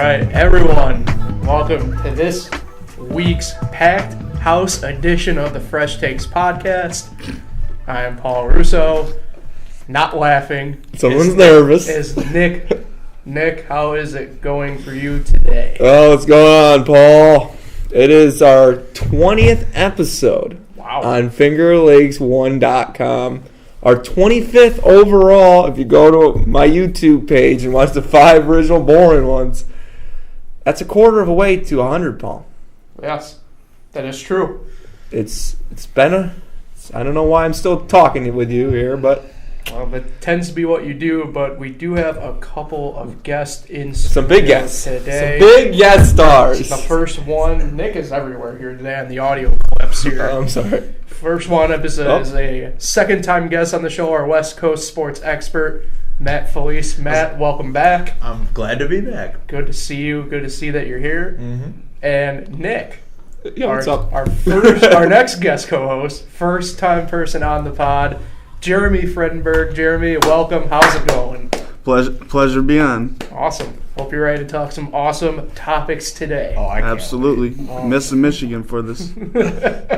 right, everyone, welcome to this week's packed house edition of the Fresh Takes podcast. I am Paul Russo, not laughing. Someone's nervous. Is Nick. Nick, how is it going for you today? Oh, what's going on, Paul? It is our 20th episode on FingerLakes1.com. Our 25th overall, if you go to my YouTube page and watch the 5 original boring ones. That's a quarter of a way to 100, Paul. Yes, that is true. It's been I don't know why I'm still talking with you here, but... Well, that tends to be what you do, but we do have a couple of guests in some big guests today. Some big guest stars. The first one, Nick is everywhere here today on the audio clips here. I'm sorry. First one is a second-time guest on the show, our West Coast sports expert, Russo Felice. Matt, welcome back. I'm glad to be back. Good to see you. Good to see that you're here. Mm-hmm. And Nick, what's up? Our next guest co-host, first-time person on the pod, Jeremy Fredenberg. Jeremy, welcome. How's it going? Pleasure to be on. Awesome. Hope you're ready to talk some awesome topics today. Oh, I can't. Absolutely. Missing Michigan for this.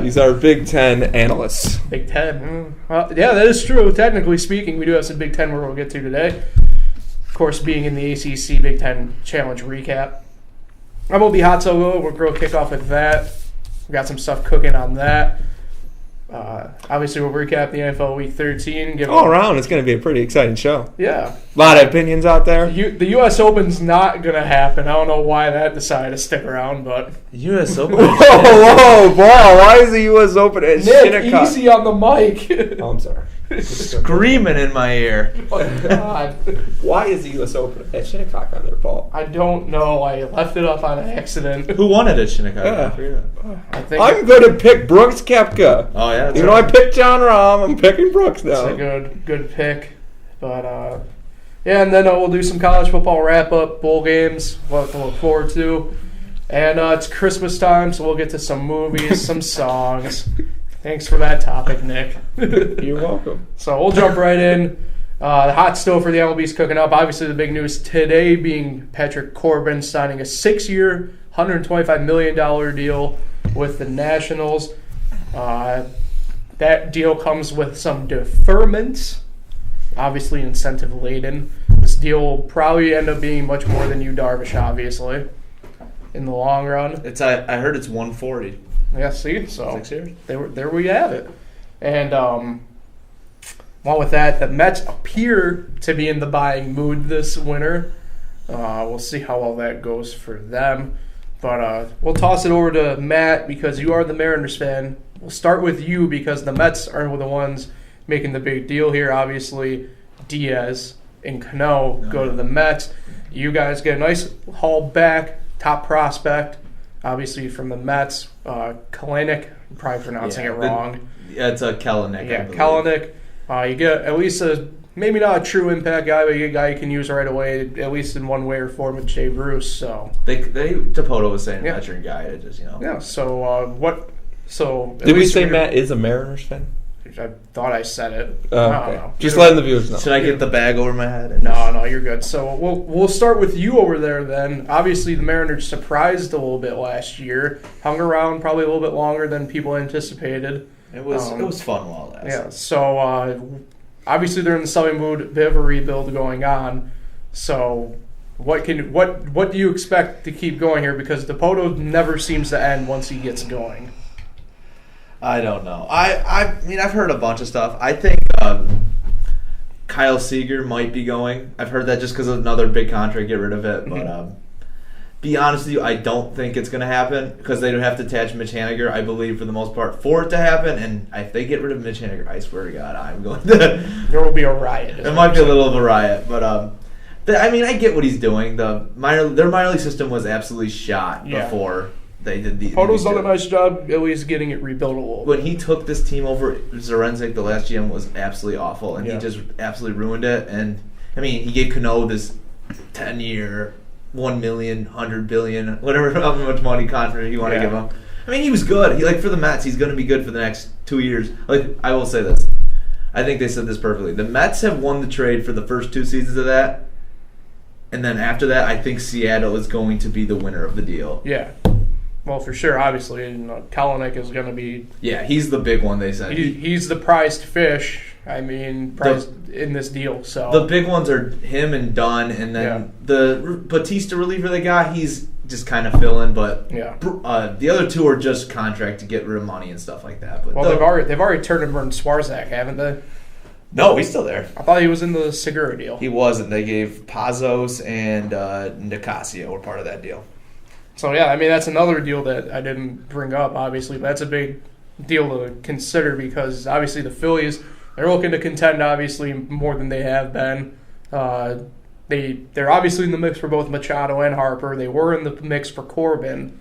These are Big Ten analysts. Big Ten. Well, yeah, that is true. Technically speaking, we do have some Big Ten where we'll get to today. Of course, being in the ACC Big Ten Challenge recap. MLB Hot Solo, we'll kick off with that. We got some stuff cooking on that. Obviously, we'll recap the NFL Week 13. All around, it's going to be a pretty exciting show. Yeah. A lot of opinions out there. The U.S. Open's not going to happen. I don't know why that decided to stick around, but... U.S. Open? Whoa, Paul, why is the U.S. Open at Nick, Shinnecock? easy on the mic. Oh, I'm sorry. Screaming in my ear. Oh, God. Why is the U.S. Open at Shinnecock on there, Paul? I don't know. I left it up on accident. Who won it at Shinnecock? I'm going to pick Brooks Koepka. Oh, yeah. Even though I picked John Rahm, I'm picking Brooks now. It's a good pick. But, yeah, and then we'll do some college football wrap-up, bowl games, what to look forward to. And it's Christmas time, so we'll get to some movies, some songs. Thanks for that topic, Nick. You're welcome. So we'll jump right in. The hot stove for the MLB's cooking up. Obviously, the big news today being Patrick Corbin signing a 6-year, $125 million deal with the Nationals. That deal comes with some deferments, obviously incentive-laden. This deal will probably end up being much more than Yu Darvish, obviously, in the long run. I heard it's 140. Yeah, see? So 6 years? There we have it. And along with that, the Mets appear to be in the buying mood this winter. We'll see how well that goes for them. But we'll toss it over to Matt because you are the Mariners fan. We'll start with you because the Mets are the ones making the big deal here. Obviously, Diaz and Cano go to the Mets. You guys get a nice haul back, top prospect, obviously from the Mets. Kalanick, I'm probably pronouncing it wrong. It's a Kalanick. Yeah, Kalanick. You get at least maybe not a true impact guy, but you get a guy you can use right away, at least in one way or form with Jay Bruce. So Dipoto was saying veteran guy. It just Yeah. So what? So did we say Matt is a Mariners fan? I thought I said it. Okay. I don't know. Just letting the viewers know. Should I get the bag over my head? No, you're good. So we'll start with you over there then. Obviously, the Mariners surprised a little bit last year. Hung around probably a little bit longer than people anticipated. It was fun while it lasted. Yeah. So obviously they're in the selling mood. Bit of a rebuild going on. So what do you expect to keep going here? Because Dipoto never seems to end once he gets going. I don't know. I mean, I've heard a bunch of stuff. I think Kyle Seager might be going. I've heard that just because of another big contract, get rid of it. But be honest with you, I don't think it's going to happen because they would have to attach Mitch Haniger, I believe, for the most part, for it to happen. And if they get rid of Mitch Haniger, I swear to God, I'm going to... There will be a riot. It might be a little of a riot. But, I mean, I get what he's doing. Their minor league system was absolutely shot before... They did Poto's done a nice job at least getting it rebuilt a little bit. When he took this team over, Zarenzik, the last GM, was absolutely awful, and he just absolutely ruined it. And, I mean, he gave Cano this 10-year, $1 million, $100 billion, whatever, however much money contract you want to give him. I mean, he was good. For the Mets, he's going to be good for the next 2 years. I will say this. I think they said this perfectly. The Mets have won the trade for the first 2 seasons of that And then after that, I think Seattle is going to be the winner of the deal. Yeah. Well, for sure, obviously, Kalanick is going to be... Yeah, he's the big one, they said. He's the prized fish, in this deal. So the big ones are him and Dunn, and then the Batista reliever they got, he's just kind of filling, but the other two are just contract to get rid of money and stuff like that. But they've already turned him into Swarzak, haven't they? No, he's still there. I thought he was in the Segura deal. He wasn't. They gave Pazos and Nicasio were part of that deal. So, that's another deal that I didn't bring up, obviously, but that's a big deal to consider because, obviously, the Phillies, they're looking to contend, obviously, more than they have been. They're obviously in the mix for both Machado and Harper. They were in the mix for Corbin.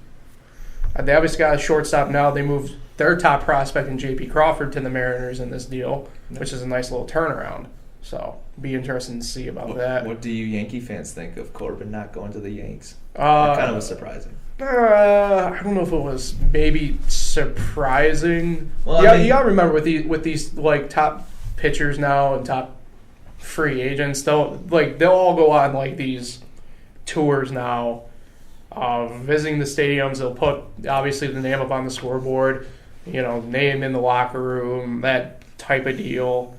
They obviously got a shortstop now. They moved their top prospect in J.P. Crawford to the Mariners in this deal, which is a nice little turnaround. So, be interesting to see about that. What do you Yankee fans think of Corbin not going to the Yanks? That kind of was surprising. I don't know if it was maybe surprising. Well, you gotta remember with these like top pitchers now and top free agents, they'll all go on like these tours now, visiting the stadiums. They'll put obviously the name up on the scoreboard, name in the locker room, that type of deal.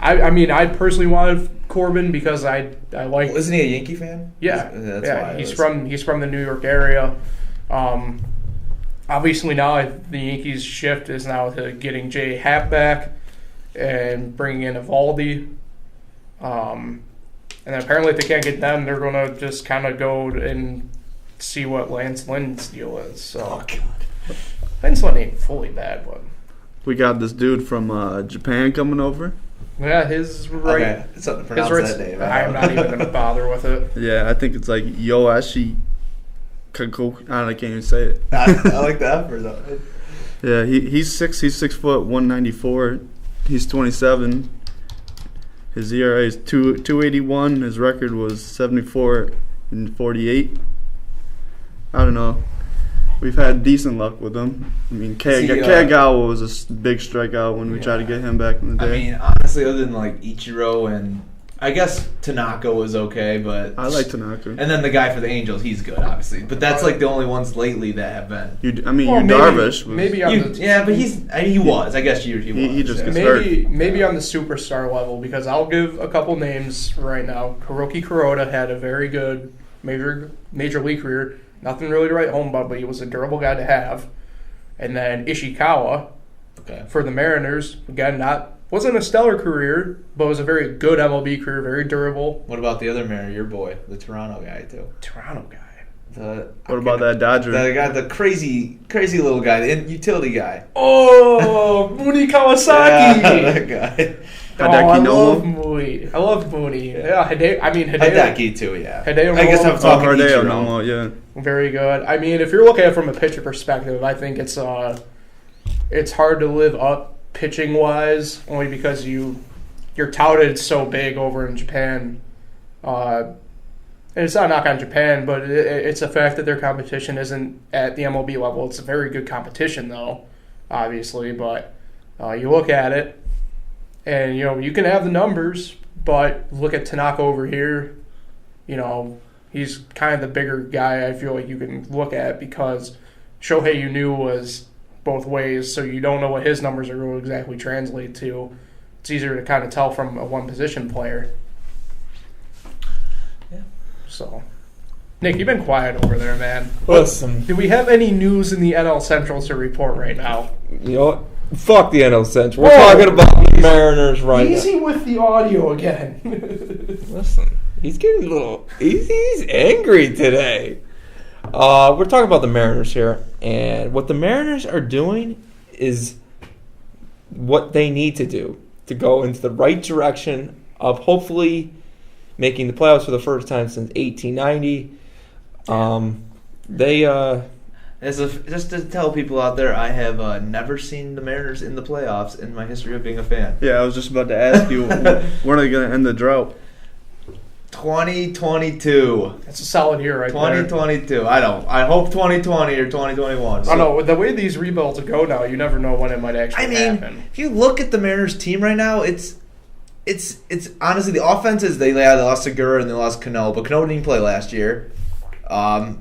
I personally wanted Corbin because I like. Well, isn't he a Yankee fan? Yeah, that's why he's from the New York area. Obviously now the Yankees' shift is now to getting Jay Happ back and bringing in Evaldi. And apparently if they can't get them, they're going to just kind of go and see what Lance Lynn's deal is. So, God. Lance Lynn ain't fully bad, but We got this dude from Japan coming over. yeah, his right. Okay, it's something to pronounce that name. I'm not even going to bother with it. Yeah, I think it's like Yoashi Kako. I can't even say it. I like that for though. Yeah, he's 6 foot 194. He's 27. His ERA is 2.81. His record was 74 and 48. I don't know. We've had decent luck with him. I mean, Kagawa was a big strikeout when we tried to get him back in the day. I mean, honestly, other than like Ichiro and I guess Tanaka was okay, but I like Tanaka. And then the guy for the Angels, he's good, obviously. But that's like the only ones lately that have been. Darvish. But he was. I guess he was. He just gets hurt. Maybe on the superstar level, because I'll give a couple names right now. Hiroki Kuroda had a very good major league career. Nothing really to write home about, but he was a durable guy to have. And then Ishikawa for the Mariners. Again, wasn't a stellar career, but was a very good MLB career, very durable. What about the other Mariner, your boy, the Toronto guy, too? Toronto guy. What about that Dodger? The crazy little guy, the utility guy. Oh, Mooney Kawasaki. Yeah, that guy. I love Mooney. Yeah, Hideki too, yeah. I guess I'm talking Hideo Nomo, yeah. Very good. I mean, if you're looking at it from a pitcher perspective, I think it's hard to live up pitching wise, only because you're touted so big over in Japan. And it's not a knock on Japan, but it's a fact that their competition isn't at the MLB level. It's a very good competition, though, obviously. But you look at it, and you can have the numbers, but look at Tanaka over here. He's kind of the bigger guy I feel like you can look at because Shohei Yunu was both ways, so you don't know what his numbers are going to exactly translate to. It's easier to kind of tell from a one-position player. Yeah. So, Nick, you've been quiet over there, man. Listen. Do we have any news in the NL Central to report right now? You know what? Fuck the NL Central. We're talking about the Mariners right now. Easy with the audio again. Listen, he's getting a little... He's angry today. We're talking about the Mariners here, and what the Mariners are doing is what they need to do to go into the right direction of hopefully making the playoffs for the first time since 1890. Just to tell people out there, I have never seen the Mariners in the playoffs in my history of being a fan. Yeah, I was just about to ask you, when are they going to end the drought? 2022. That's a solid year right 2022. There. I hope 2020 or 2021. So. I know. With the way these rebuilds go now, you never know when it might actually happen. If you look at the Mariners team right now, it's it's honestly the offense is they lost Segura and they lost Cano, but Cano didn't play last year. I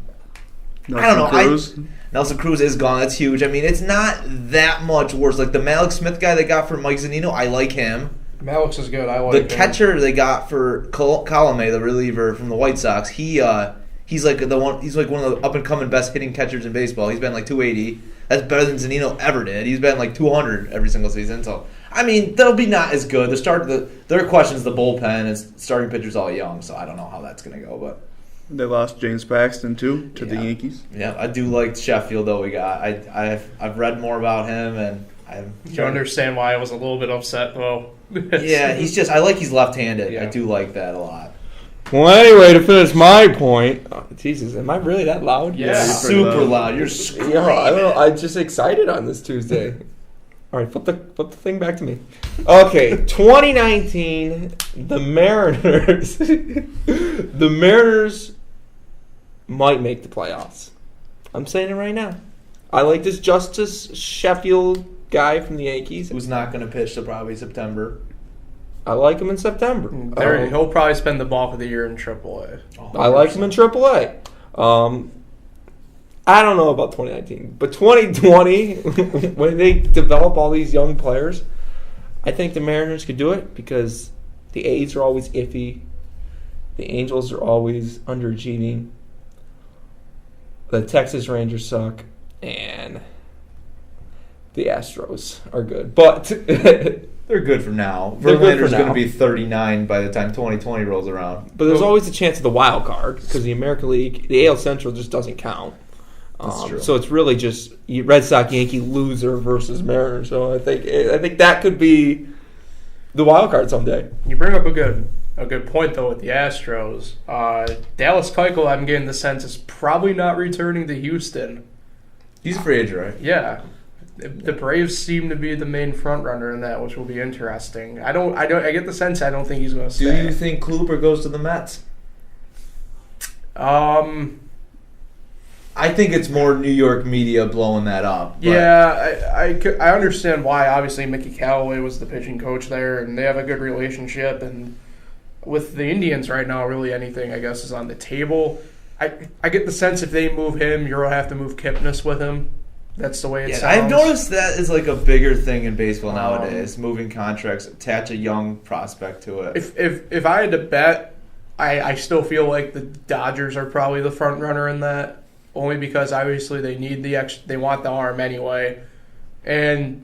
don't know. Cruz. Nelson Cruz is gone. That's huge. I mean, it's not that much worse. Like the Malik Smith guy they got for Mike Zunino, I like him. Malik is good. I like the him. catcher they got for Colome, the reliever from the White Sox. He's like He's like one of the up and coming best hitting catchers in baseball. He's been like 280. That's better than Zunino ever did. He's been like 200 every single season. So I mean, they'll be not as good. Their question's the bullpen and starting pitchers all young. So I don't know how that's gonna go, but. They lost James Paxton too to the Yankees. Yeah, I do like Sheffield though. I've read more about him and You understand why I was a little bit upset though. Yeah, I like he's left-handed. Yeah. I do like that a lot. Well, anyway, to finish my point, Jesus, am I really that loud? Yeah. Super loud. You're screaming. Yeah, I don't know. I'm just excited on this Tuesday. All right, flip the thing back to me. Okay, 2019, the Mariners. The Mariners might make the playoffs. I'm saying it right now. I like this Justice Sheffield guy from the Yankees. Who's not going to pitch till probably September. I like him in September. He'll probably spend the bulk of the year in AAA. I like him in AAA. I don't know about 2019, but 2020, when they develop all these young players, I think the Mariners could do it because the A's are always iffy. The Angels are always underachieving. The Texas Rangers suck, and the Astros are good. But they're good for now. They're good for Verlander's going now. to be 39 by the time 2020 rolls around. But there's always a chance of the wild card because the American League, the AL Central just doesn't count. That's true. So it's really just Red Sox Yankee loser versus Mariners. So I think that could be the wild card someday. You bring up a good point though with the Astros. Dallas Keuchel, I'm getting the sense, is probably not returning to Houston. He's a free agent, right? Yeah. The Braves seem to be the main front runner in that, which will be interesting. I get the sense I don't think he's going to Do stay. you think Kluber goes to the Mets? I think it's more New York media blowing that up. But Yeah, I understand why. Obviously, Mickey Callaway was the pitching coach there, and they have a good relationship. And with the Indians right now, really anything, I guess, is on the table. I get the sense if they move him, you'll have to move Kipnis with him. That's the way it sounds. I've noticed that is like a bigger thing in baseball nowadays. Moving contracts, attach a young prospect to it. If I had to bet, I still feel like the Dodgers are probably the front runner in that. Only because obviously they need they want the arm anyway, and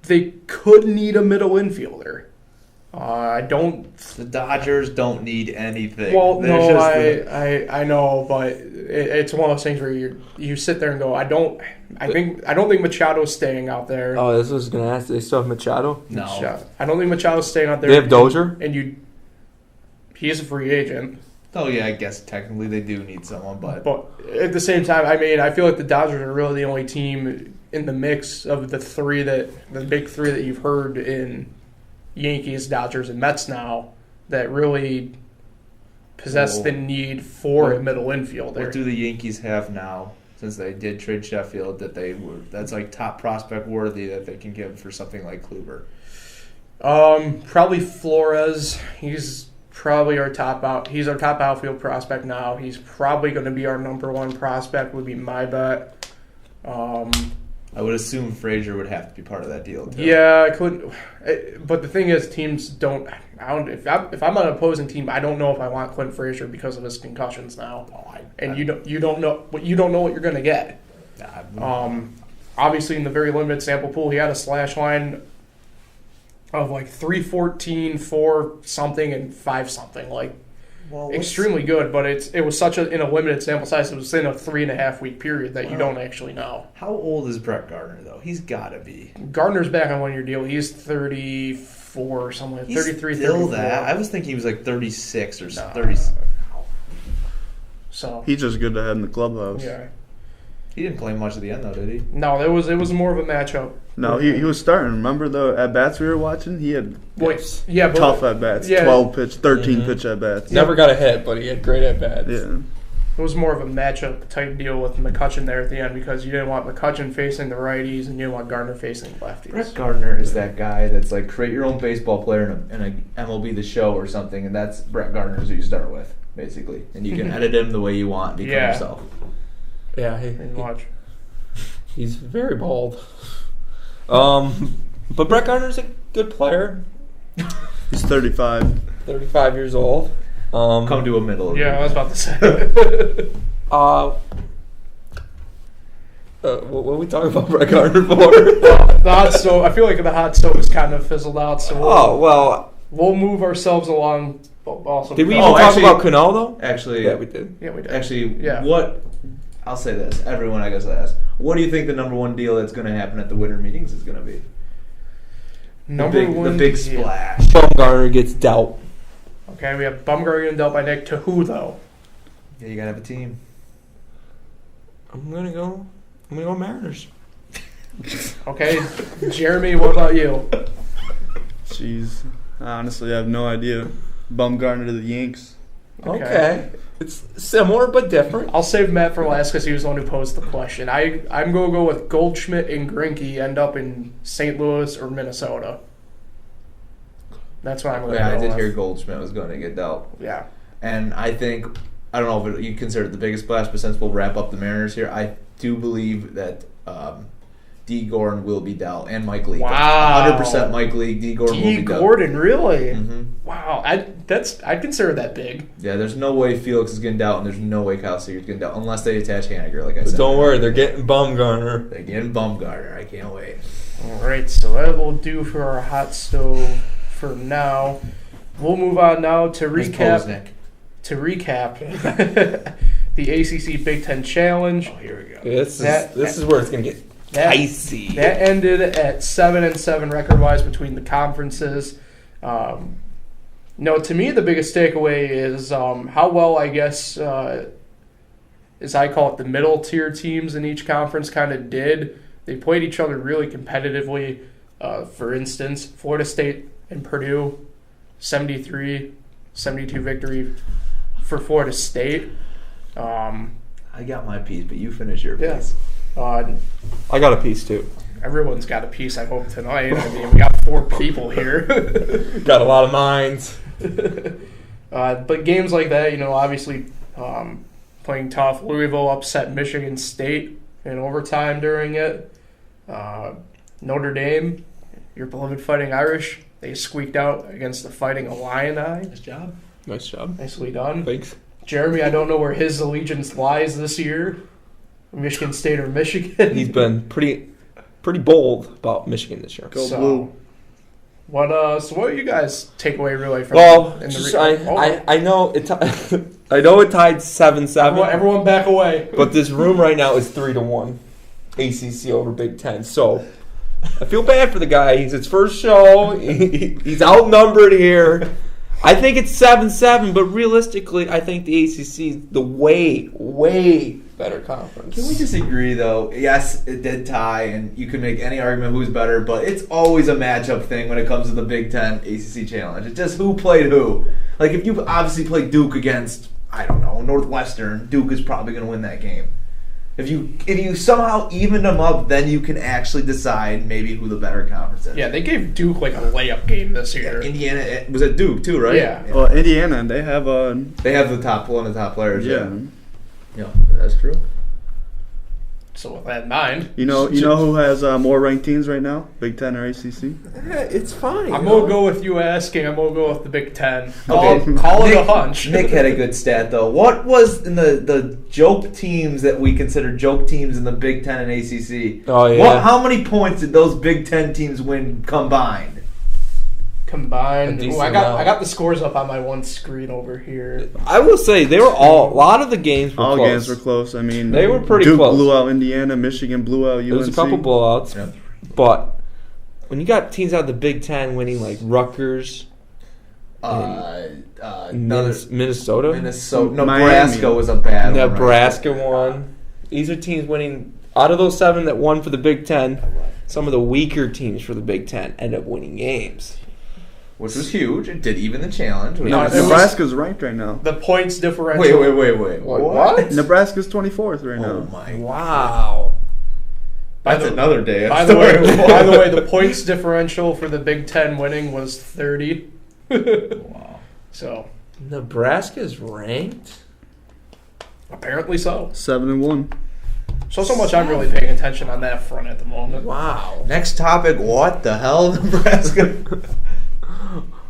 they could need a middle infielder. The Dodgers don't need anything. Well, They're no, I know, but it's one of those things where you sit there and go, I don't think Machado's staying out there. Oh, this was going to ask. Do they still have Machado? No. I don't think Machado's staying out there. They have Dozier? And he's a free agent. Oh yeah, I guess technically they do need someone, but at the same time, I mean, I feel like the Dodgers are really the only team in the mix of the big three that you've heard in Yankees, Dodgers, and Mets now that really possess the need for a middle infielder. What do the Yankees have now? Since they did trade Sheffield, that's like top prospect worthy that they can give for something like Kluber. Probably Flores. He's probably our top outfield prospect now. He's probably going to be our number one prospect, would be my bet. I would assume Frazier would have to be part of that deal too. Yeah, I couldn't. But the thing is, teams don't. If I'm on an opposing team, I don't know if I want Clint Frazier because of his concussions now. You don't know what you're going to get. Obviously, in the very limited sample pool, he had a slash line of like 314, 4 something, and 5 something. Like extremely good, but it was such in a limited sample size. It was in a 3.5 week period that you don't actually know. How old is Brett Gardner though? He's got to be. Gardner's back on 1 year deal. He's 34 or something. He's 33, still 34. that. I was thinking he was like 36 or 30. So He's just good to have in the clubhouse. yeah. He didn't play much at the end though, did he? No, it was more of a matchup. No, he was starting. Remember the at-bats we were watching? He had Yeah, but tough at-bats, yeah. 12 pitch, 13 pitch at-bats. Never got a hit, but he had great at-bats. Yeah. It was more of a matchup type deal with McCutcheon there at the end because you didn't want McCutcheon facing the righties and you didn't want Gardner facing lefties. Brett Gardner is that guy that's like create your own baseball player in a MLB The Show or something, and that's Brett Gardner who you start with, basically. And you can edit him the way you want, become yourself. Yeah, Watch. he's very bald. But Brett Gardner's a good player. He's 35. 35 years old. Come to a middle. Yeah, I was about to say. What are we talking about Brett Gardner for? The hot stove. I feel like the hot stove is kind of fizzled out. So we'll move ourselves along. Also, did we even talk about Cano though? Actually, yeah, we did. Yeah, we did. Actually, I'll say this. Everyone, I guess, will ask. What do you think the number one deal that's going to happen at the winter meetings is going to be? The big splash. Bumgarner gets dealt. Okay, we have Bumgarner getting dealt by Nick. To who though? Yeah, you got to have a team. I'm gonna go Mariners. Okay, Jeremy, what about you? Jeez, honestly, I have no idea. Bumgarner to the Yanks. Okay. It's similar but different. I'll save Matt for last because he was the one who posed the question. I'm going to go with Goldschmidt and Greinke end up in St. Louis or Minnesota. That's what I'm going to go I did with. hear Goldschmidt was going to get dealt. Yeah. And I think, I don't know if you consider it the biggest splash, but since we'll wrap up the Mariners here, I do believe that D. Gordon will be dealt, and Mike Leake. Wow. 100% Mike Leake, D. Gordon will be dealt. D. Gordon, really? Mm-hmm. Wow. I'd consider that big. Yeah, there's no way Felix is getting dealt, and there's no way Kyle Seager's getting dealt, unless they attach Haniger, like I said. Don't worry, they're getting Bumgarner. They're getting Bumgarner. I can't wait. All right, so that will do for our hot stove for now. We'll move on now to recap. The ACC Big Ten Challenge. Oh, here we go. This is where it's going to get dicey. That ended at 7-7 record-wise between the conferences. To me, the biggest takeaway is how well, I guess, as I call it, the middle-tier teams in each conference kind of did. They played each other really competitively. For instance, Florida State and Purdue, 73-72 victory for Florida State. I got my piece, but you finish your piece. I got a piece too. Everyone's got a piece, I hope, tonight. I mean, we got 4 people here. Got a lot of minds. But games like that, obviously playing tough. Louisville upset Michigan State in overtime during it. Notre Dame, your beloved Fighting Irish, they squeaked out against the Fighting Illini. Nice job. Nice job. Nicely done. Thanks. Jeremy, I don't know where his allegiance lies this year. Michigan State or Michigan. He's been pretty bold about Michigan this year. Go blue. What do you guys take away really from? I know it. I know it tied 7-7. Everyone back away. But this room right now is 3-1, ACC over Big Ten. So I feel bad for the guy. He's his first show. He's outnumbered here. I think it's 7-7, but realistically, I think the ACC is the way better conference. Can we just agree, though? Yes, it did tie, and you can make any argument who's better, but it's always a matchup thing when it comes to the Big Ten ACC Challenge. It's just who played who. Like, if you obviously play Duke against, I don't know, Northwestern, Duke is probably going to win that game. If you somehow even them up, then you can actually decide maybe who the better conference is. Yeah, they gave Duke like a layup game this year. Yeah, Indiana was at Duke too, right? Yeah. Well, Indiana, they have the one of the top players. Yeah, that's true. So with that in mind, you know who has more ranked teams right now? Big Ten or ACC? Yeah, it's fine. I'm gonna go with you asking. I'm gonna go with the Big Ten. Okay. Call it a hunch. Nick had a good stat though. What was in the joke teams that we consider joke teams in the Big Ten and ACC? Oh yeah. How many points did those Big Ten teams win combined? I got the scores up on my one screen over here. I will say they were a lot of the games were close. All games were close. I mean, they were pretty Duke close. Blew out Indiana, Michigan blew out UNC. There was a couple blowouts, Yeah. but when you got teams out of the Big Ten winning like Rutgers, Minnesota, Nebraska Miami. was a bad one. Nebraska won. These are teams winning. Out of those 7 that won for the Big Ten, some of the weaker teams for the Big Ten end up winning games. which was huge. It did even the challenge. No, it was- Nebraska's ranked right now. The points differential. Wait. What? Nebraska's 24th right Oh now. my! Wow. That's another day. By the way, the points differential for the Big Ten winning was 30. Wow. So Nebraska's ranked? apparently so. 7-1. So much I'm really paying attention on that front at the moment. Wow. Next topic. What the hell, Nebraska?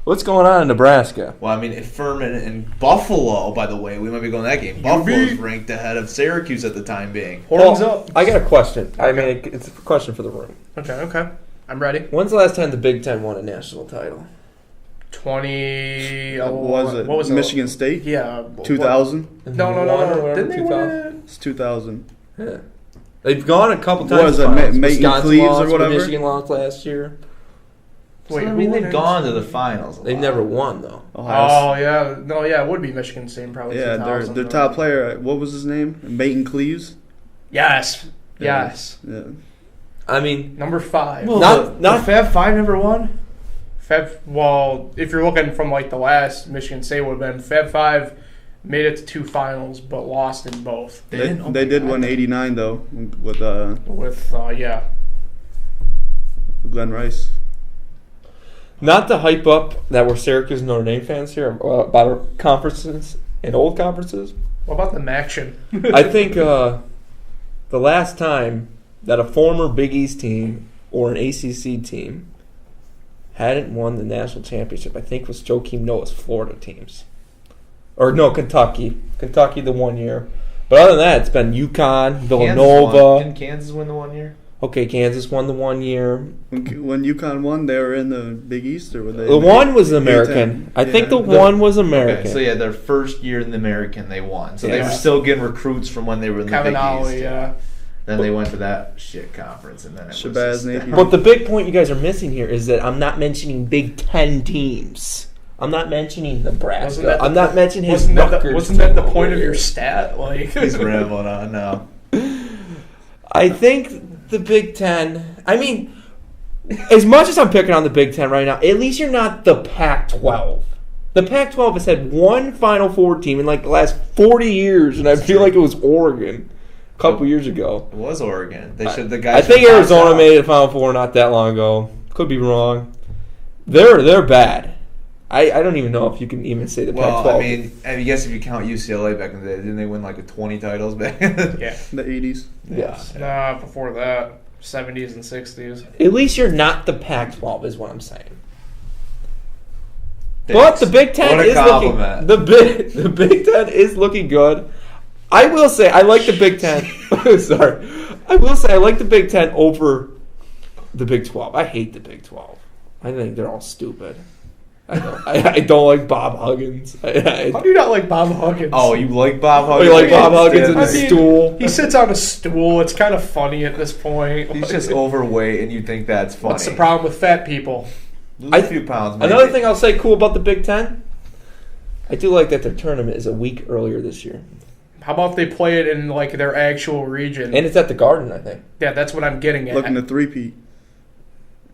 What's going on in Nebraska? Well, I mean, if Furman and Buffalo, by the way, we might be going to that game. Buffalo's ranked ahead of Syracuse at the time being. Horns up. I got a question. I Okay. mean, it's a question for the room. Okay. I'm ready. When's the last time the Big Ten won a national title? 20. What was it? What was Michigan it? State? Yeah. 2000? No. Didn't they win? It's 2000. Yeah. They've gone a couple times. What is it, to finals. Maton Wisconsin Cleaves or lost, but whatever? Michigan lost last year. Wait, I who mean, won they've it? gone to the finals. They've never won, though. Oh, yeah. No, yeah, it would be Michigan State probably. Yeah, 2000, their top player, what was his name? Maton Cleaves? Yes. Yeah. Yes. Yeah. I mean, Number 5. Well, Not- the Fab Five never won. Well, if you're looking from like the last, Michigan State would have been Fab 5 made it to 2 finals but lost in both. They did win 89 though with With Glenn Rice. not to hype up that we're Syracuse and Notre Dame fans here about our conferences and old conferences. What about the Maction? I think the last time that a former Big East team or an ACC team hadn't won the national championship, I think was Joakim Noah's Florida teams. Or no, Kentucky. Kentucky the 1 year. But other than that, it's been UConn, Villanova. Didn't Kansas win the 1 year? Okay, Kansas won the 1 year. When UConn won, they were in the Big East, or were they? The one was Big American. Ten? I think the Yeah. one was American. Okay, so yeah, their first year in the American, they won. So they Yeah. were still getting recruits from when they were in the Kevin Big Ollie, East. yeah. Then they went to that shit conference, and then it was Shabazz just Napier. But the big point you guys are missing here is that I'm not mentioning Big Ten teams. I'm not mentioning Nebraska. I'm not mentioning his Rutgers Wasn't that the team point over of your here. stat? Like He's rambling on now. I think the Big Ten. I mean, as much as I'm picking on the Big Ten right now, at least you're not the Pac-12. The Pac-12 has had one Final Four team in like the last 40 years, and I feel like it was Oregon a couple years ago. It was Oregon. They should. The I guys. think should have Arizona passed made it Final Four not that long ago. Could be wrong. They're bad. I don't even know if you can even say the Well, Pac-12. I mean, I guess if you count UCLA back in the day, didn't they win like 20 titles back? yeah. The 80s. yes. Nah, before that, 70s and 60s. At least you're not the Pac-12, is what I'm saying. But the Big Ten What a is compliment. looking. The Big Ten is looking good. I will say I like the Big Ten. Sorry, I will say I like the Big Ten over the Big 12. I hate the Big 12. I think they're all stupid. I don't like Bob Huggins. How do you not like Bob Huggins? Oh, you like Bob Oh, Huggins? you like Bob Huggins Stand in I the there. mean, stool? He sits on a stool. It's kind of funny at this point. He's just overweight, and you think that's funny. What's the problem with fat people? Lose a few pounds. Maybe. Another thing I'll say cool about the Big Ten, I do like that their tournament is a week earlier this year, How about if they play it in like their actual region? and it's at the Garden, I think. Yeah, that's what I'm getting at. Looking to three-peat.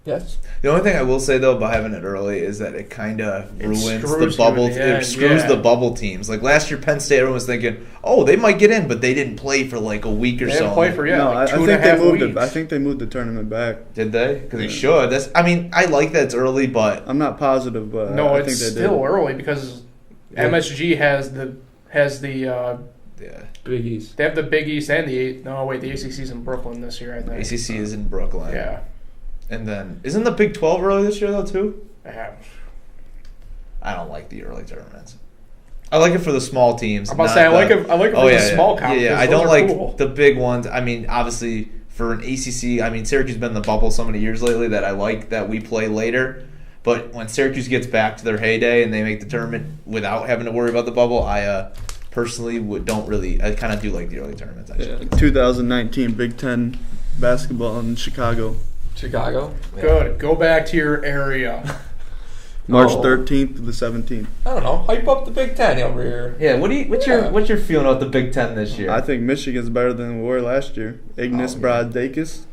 Yes. The only thing I will say though about having it early is that it kind of ruins screws the you bubble. in the It end, screws yeah. the bubble teams. Like last year, Penn State, everyone was thinking, "Oh, they might get in," but they didn't play for like a week or They so. didn't play for no, like I 2.5 think they moved weeks. it. I think they moved the tournament back. Did they? Because they should. That's. I mean, I like that it's early, but I'm not positive, but No, I it's think they still did. early because Yeah. MSG has the yeah, Big East. they have the Big East and the ACC's in Brooklyn this year, I think. ACC is in Brooklyn. Yeah. And then isn't the Big 12 early this year though too? Yeah. I don't like the early tournaments. I like it for the small teams. I'm about to not say I like the- it for Oh, the yeah, small yeah. conferences. Yeah, I Those don't are like cool. the big ones. I mean, obviously for an ACC, I mean Syracuse has been in the bubble so many years lately that I like that we play later. But when Syracuse gets back to their heyday and they make the tournament without having to worry about the bubble, I personally don't really. I kind of do like the early tournaments. Actually. 2019 Big Ten basketball in Chicago. Chicago. Good. Go back to your area. March Oh. 13th to the 17th. I don't know. Hype up the Big Ten over here. Yeah, what's your feeling about the Big Ten this year? I think Michigan's better than we were last year. Ignis Oh, Brodakis,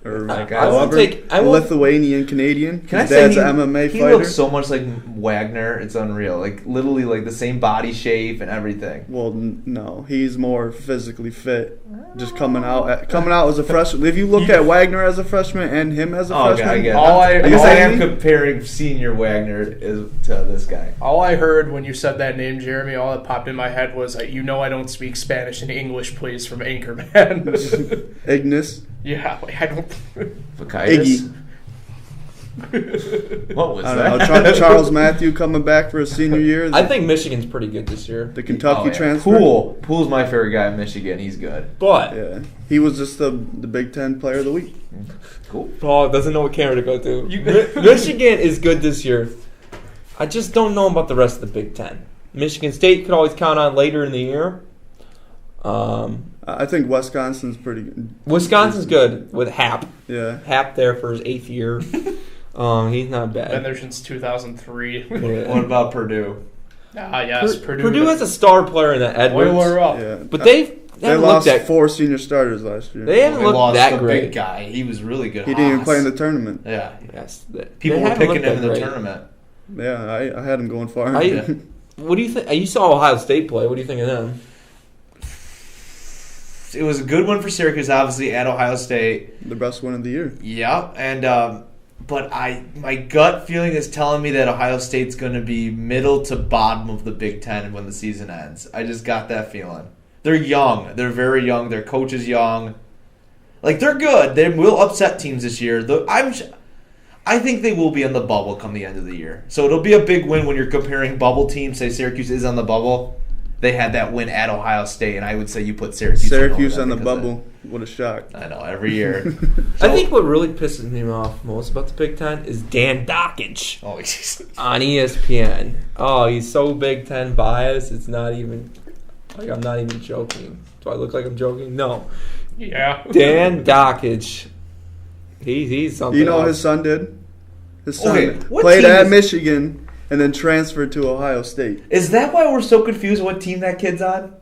or I however, will- Lithuanian Canadian. Can I His say dad's he, an MMA he fighter. looks so much like Wagner. It's unreal. Like literally like the same body shape and everything. Well, no, he's more physically fit. Just coming out as a freshman. If you look at Wagner as a freshman and him as a Oh, okay, freshman, I get it. All I- I guess I am all I- comparing senior Wagner to this guy. All I heard when you said that name, Jeremy, all that popped in my head was, I don't speak Spanish and English, please, from Anchorman. Ignis. Yeah, I don't. Vakaitis? What was I that? don't know. Charles Matthew coming back for his senior year. I think Michigan's pretty good this year. The Kentucky Oh, yeah. transfer. Pool's my favorite guy in Michigan. He's good. But Yeah, he was just the Big Ten Player of the Week. Cool. Paul doesn't know what camera to go to. Michigan is good this year. I just don't know about the rest of the Big Ten. Michigan State could always count on later in the year. I think Wisconsin's pretty good. Wisconsin's good with Hap. Yeah. Hap there for his 8th year. He's not Been bad. there since 2003. Yeah. What about Purdue? Yes, Purdue. Purdue has a star player in that Edwards, Oiler up. Yeah. but they They haven't lost looked that. 4 senior starters last year. They haven't They looked lost that the great. big guy. He was really good. He didn't even Haas. play in the tournament. Yeah. Yes, People they were haven't picking looked him in that the great. tournament. Yeah, I had him going far. What do you think? You saw Ohio State play. What do you think of them? It was a good one for Syracuse, obviously, at Ohio State. The best one of the year. Yeah, and but my gut feeling is telling me that Ohio State's going to be middle to bottom of the Big Ten when the season ends. I just got that feeling. They're young. They're very young. Their coach is young. Like, they're good. They will upset teams this year. I think they will be on the bubble come the end of the year. So it'll be a big win when you're comparing bubble teams. Say Syracuse is on the bubble. They had that win at Ohio State, and I would say you put Syracuse On the bubble. What a shock. I know, every year. I think what really pisses me off most about the Big Ten is Dan Dockage Oh, he's on ESPN. Oh, he's so Big Ten biased. It's not even like I'm not even joking. Do I look like I'm joking? No. Yeah. Dan Dockage. He's something. You know what else. his son did? His son Okay, what played team at is- Michigan and then transferred to Ohio State. Is that why we're so confused what team that kid's on?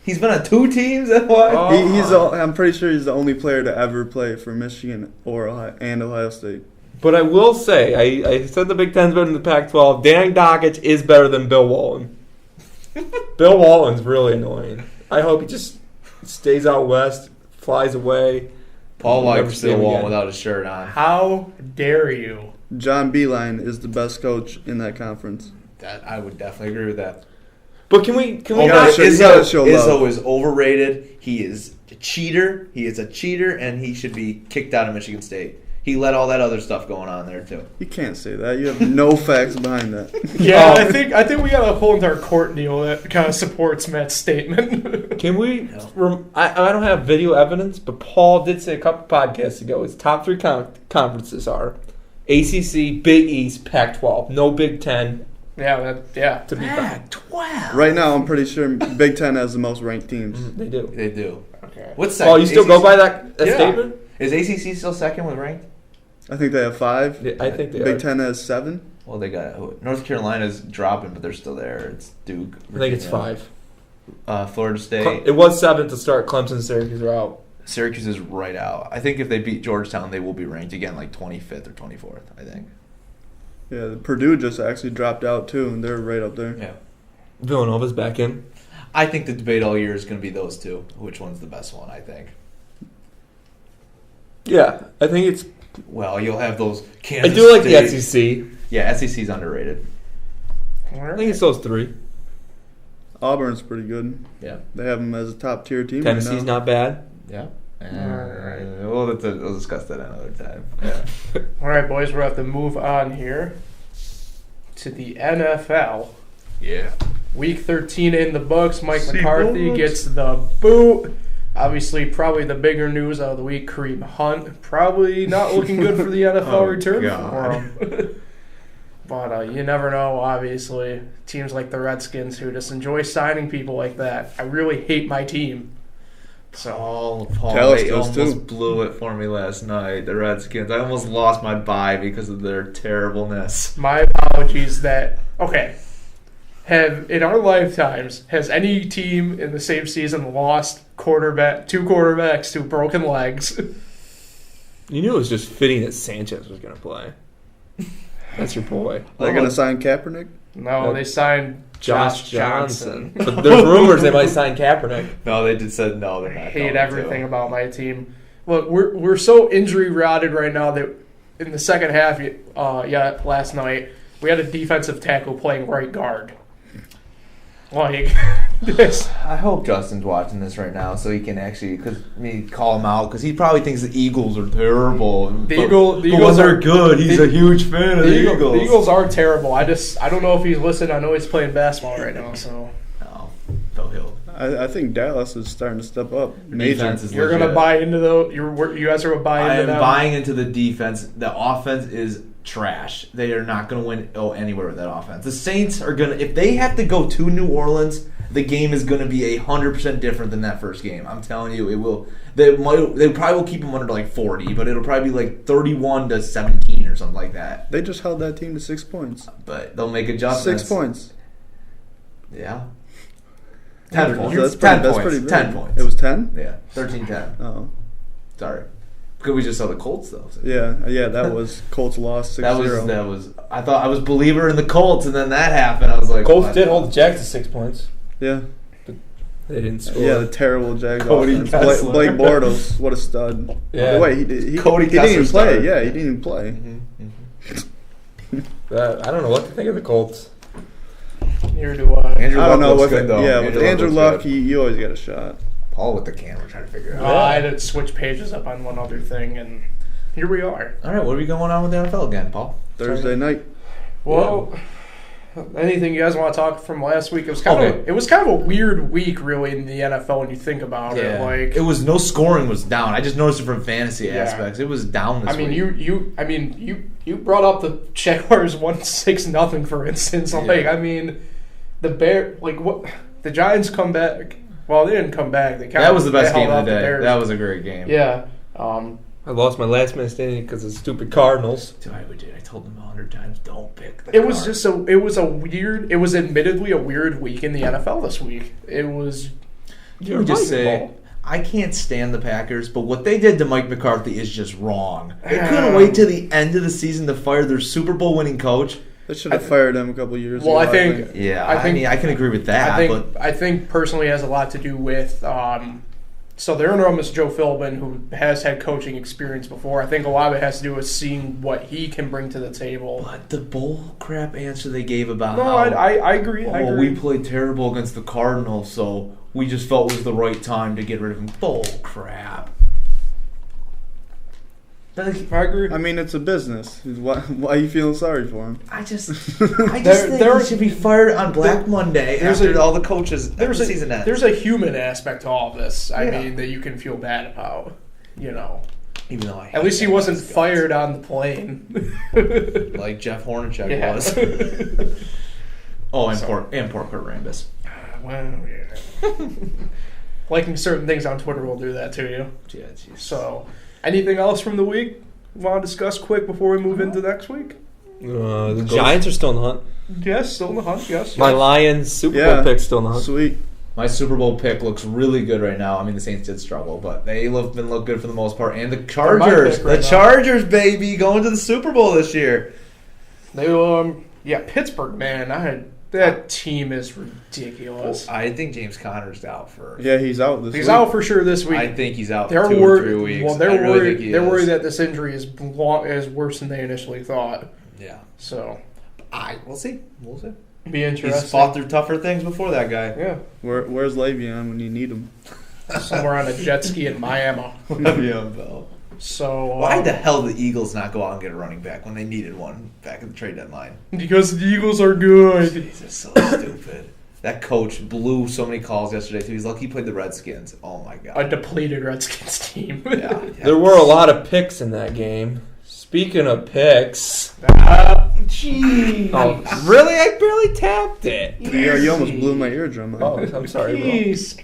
He's been on 2 teams. That's why. Oh. I'm pretty sure he's the only player to ever play for Michigan or Ohio State. But I will say, I said the Big Ten's better than the Pac-12. Dan Dockage is better than Bill Walton. Bill Walton's really annoying. I hope he just stays out west, flies away. Paul Never likes see the him wall again. without his shirt on. How dare you? John Beeline is the best coach in that conference. That I would definitely agree with that. But can we Oh, not? sure. You gotta show love. Izzo is overrated. He is a cheater. He is a cheater, and he should be kicked out of Michigan State. He let all that other stuff going on there too. You can't say that. You have no facts behind that. Yeah, I think we got a whole entire court deal that kind of supports Matt's statement. Can we? I don't have video evidence, but Paul did say a couple podcasts ago his top 3 conferences are ACC, Big East, Pac-12. No Big Ten. Yeah. To be fair, 12. Right now, I'm pretty sure Big Ten has the most ranked teams. they do. They do. Okay. What's second? Oh, you still go by that Yeah. statement? Is ACC still second with ranked? I think they have 5. Yeah, I think they Big are. Ten has 7. Well, they got North Carolina's dropping, but they're still there. It's Duke. I think it's Virginia, 5. Florida State. It was 7 to start. Clemson and Syracuse are out. Syracuse is right out. I think if they beat Georgetown, they will be ranked again, like 25th or 24th. I think. Yeah, Purdue just actually dropped out too, and they're right up there. Yeah. Villanova's back in. I think the debate all year is going to be those two. Which one's the best one? I think. Yeah, I think it's. Well, you'll have those. I Kansas do like State. the SEC. Yeah, SEC's underrated. I think it's those 3. Auburn's pretty good. Yeah. They have them as a top tier team. Tennessee's right now. not bad. Yeah. Alright. We'll discuss that another time. Yeah. All right, boys, we're going to have to move on here to the NFL. Yeah. Week 13 in the books. Mike See McCarthy books. gets the boot. Obviously, probably the bigger news out of the week, Kareem Hunt. Probably not looking good for the NFL Oh, return God. for him. But you never know, obviously. Teams like the Redskins who just enjoy signing people like that. I really hate my team. Paul, Dallas they does almost too. blew it for me last night. The Redskins. I almost lost my bye because of their terribleness. My apologies that, okay, in our lifetimes, has any team in the same season lost two quarterbacks to broken legs? You knew it was just fitting that Sanchez was going to play. That's your boy. They're going to sign Kaepernick? No, they signed Josh Johnson. But there's rumors they might sign Kaepernick. No, they just said no. They're not. I hate everything about my team. Look, we're so injury rotted right now that in the second half, last night we had a defensive tackle playing right guard. Like this. I hope Justin's watching this right now so he can actually call him out because he probably thinks the Eagles are terrible. The Eagles are good. He's a huge fan of the Eagles. The Eagles are terrible. I don't know if he's listening. I know he's playing basketball right now. So he'll. I think Dallas is starting to step up. Defense is you're legit. gonna buy into you guys are gonna buy into I am them. buying into the defense. The offense is trash. They are not going to win anywhere with that offense. The Saints are going to, if they have to go to New Orleans, the game is going to be 100% different than that first game. I'm telling you, it will. They probably will keep them under like 40, but it'll probably be like 31-17 or something like that. They just held that team to 6 points. But they'll make adjustments. 6 points. Yeah. 10 points. That's 10 that's points. pretty big. 10 points. It was 10? Yeah. 13-10. Oh. Sorry. Because we just saw the Colts though. So. Yeah, that was Colts lost 6-0. That was. I thought I was a believer in the Colts, and then that happened. I was like, Colts did hold the Jags to 6 points. Yeah. They didn't score. Yeah, the terrible Jags Cody offense. Kessler. Blake Bortles, what a stud. Yeah. Wait, he Cody didn't even Kessler play. started. Yeah, he didn't even play. I don't know what to think of the Colts. Neither do I. Andrew I Luck don't know looks what. good, though. Yeah, with Andrew looks Luck, good. you always get a shot. Paul with the camera trying to figure it out. I had to switch pages up on one other thing, and here we are. All right, what are we going on with the NFL again, Paul? Thursday night. Well, anything you guys want to talk from last week? It was kind of a weird week, really, in the NFL when you think about it. Like it was no scoring was down. I just noticed it from fantasy aspects. It was down this week. You brought up the Jaguars 1-6-0, for instance. Like, I mean, the Giants come back. Well, they didn't come back. That was the best game of the day. That was a great game. Yeah. I lost my last minute standing because of stupid Cardinals. Dude, I told them 100 times, don't pick the It was Cards. it was admittedly a weird week in the NFL this week. It was. Let me just say, I can't stand the Packers, but what they did to Mike McCarthy is just wrong. They couldn't wait till the end of the season to fire their Super Bowl winning coach. They should have fired him a couple years ago. Well, I think. Yeah, I think I can agree with that. I think personally it has a lot to do with. So their interim is Joe Philbin, who has had coaching experience before. I think a lot of it has to do with seeing what he can bring to the table. But the bull crap answer they gave about I agree. I agree. We played terrible against the Cardinals, so we just felt it was the right time to get rid of him. Bull crap. I agree. I mean, it's a business. Why are you feeling sorry for him? I just think he should be fired on Black Monday after all the coaches after the season ends. There's a human aspect to all of this. I mean, that you can feel bad about. You know. Even though at least he wasn't fired on the plane. Like Jeff Hornacek was. And poor Kurt Rambis. Well, yeah. Liking certain things on Twitter will do that to you. Yeah, geez. So, anything else from the week you want to discuss quick before we move into next week? The Giants are still in the hunt. Yes, still in the hunt, yes. My Lions Super Bowl pick's still in the hunt. Sweet. My Super Bowl pick looks really good right now. I mean, the Saints did struggle, but they been look good for the most part. And the Chargers, Chargers, baby, going to the Super Bowl this year. They Pittsburgh, man. That team is ridiculous. I think James Conner's out for. Yeah, he's out this week. He's out for sure this week. I think he's out for 2 or 3 weeks. Well, they're worried that this injury is worse than they initially thought. Yeah. So, we'll see. Be interesting. He's fought through tougher things before, that guy. Yeah. Where's Le'Veon when you need him? Somewhere on a jet ski in Miami. So why the hell did the Eagles not go out and get a running back when they needed one back at the trade deadline? Because the Eagles are good. This is so stupid. That coach blew so many calls yesterday too. He's lucky he played the Redskins. Oh my god. A depleted Redskins team. Yeah. There were a lot of picks in that game. Speaking of picks. Jeez. Oh, really? I barely tapped it. Yeah, you almost blew my eardrum out. Oh, I'm sorry, bro. Jeez.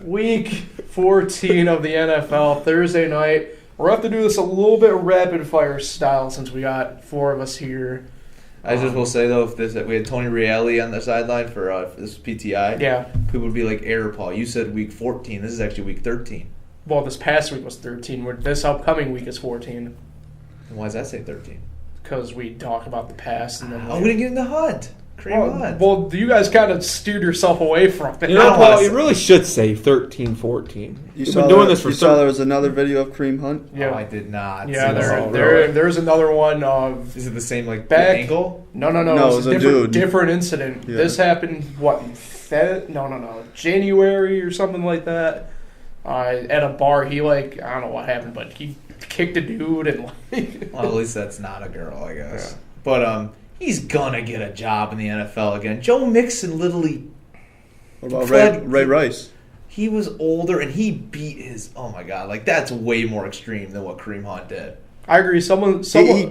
Week 14 of the NFL, Thursday night. We're going to have to do this a little bit rapid fire style since we got 4 of us here. I just will say, though, if we had Tony Reale on the sideline for this PTI, people would be like, error, Paul. You said week 14. This is actually week 13. Well, this past week was 13. This upcoming week is 14. And why does that say 13? Because we talk about the past. And then we didn't get in the hunt. Hunt. Well, you guys kind of steered yourself away from it. You know, Paul, you really should say 13 14. You've been doing this for you saw there was another video of Kareem Hunt? Yeah. Oh, I did not. Yeah, there's another one of... Is it the same, like, back ankle? No, it was a different incident. Yeah. This happened, January or something like that. At a bar, he, I don't know what happened, but he kicked a dude and, Well, at least that's not a girl, I guess. Yeah. But, he's gonna get a job in the NFL again. Joe Mixon literally... What about Ray Rice? He was older, and he beat his... Oh, my God. That's way more extreme than what Kareem Hunt did. I agree. Someone he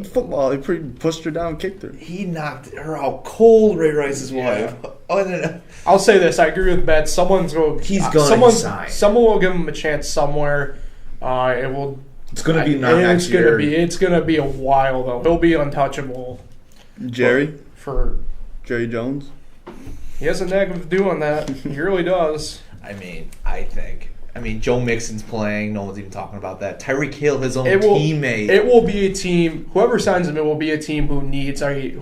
pushed her down, kicked her. He knocked her out cold, Ray Rice's wife. Oh, no. I'll say this. I agree with Matt. Someone will give him a chance somewhere. It's going to be not next year. It's going to be a while, though. He'll be untouchable. Jerry Jones. He has a knack of doing that. He really does. I mean, Joe Mixon's playing. No one's even talking about that. Tyreek Hill, his own teammate. It will be a team. Whoever signs him, it will be a team who needs a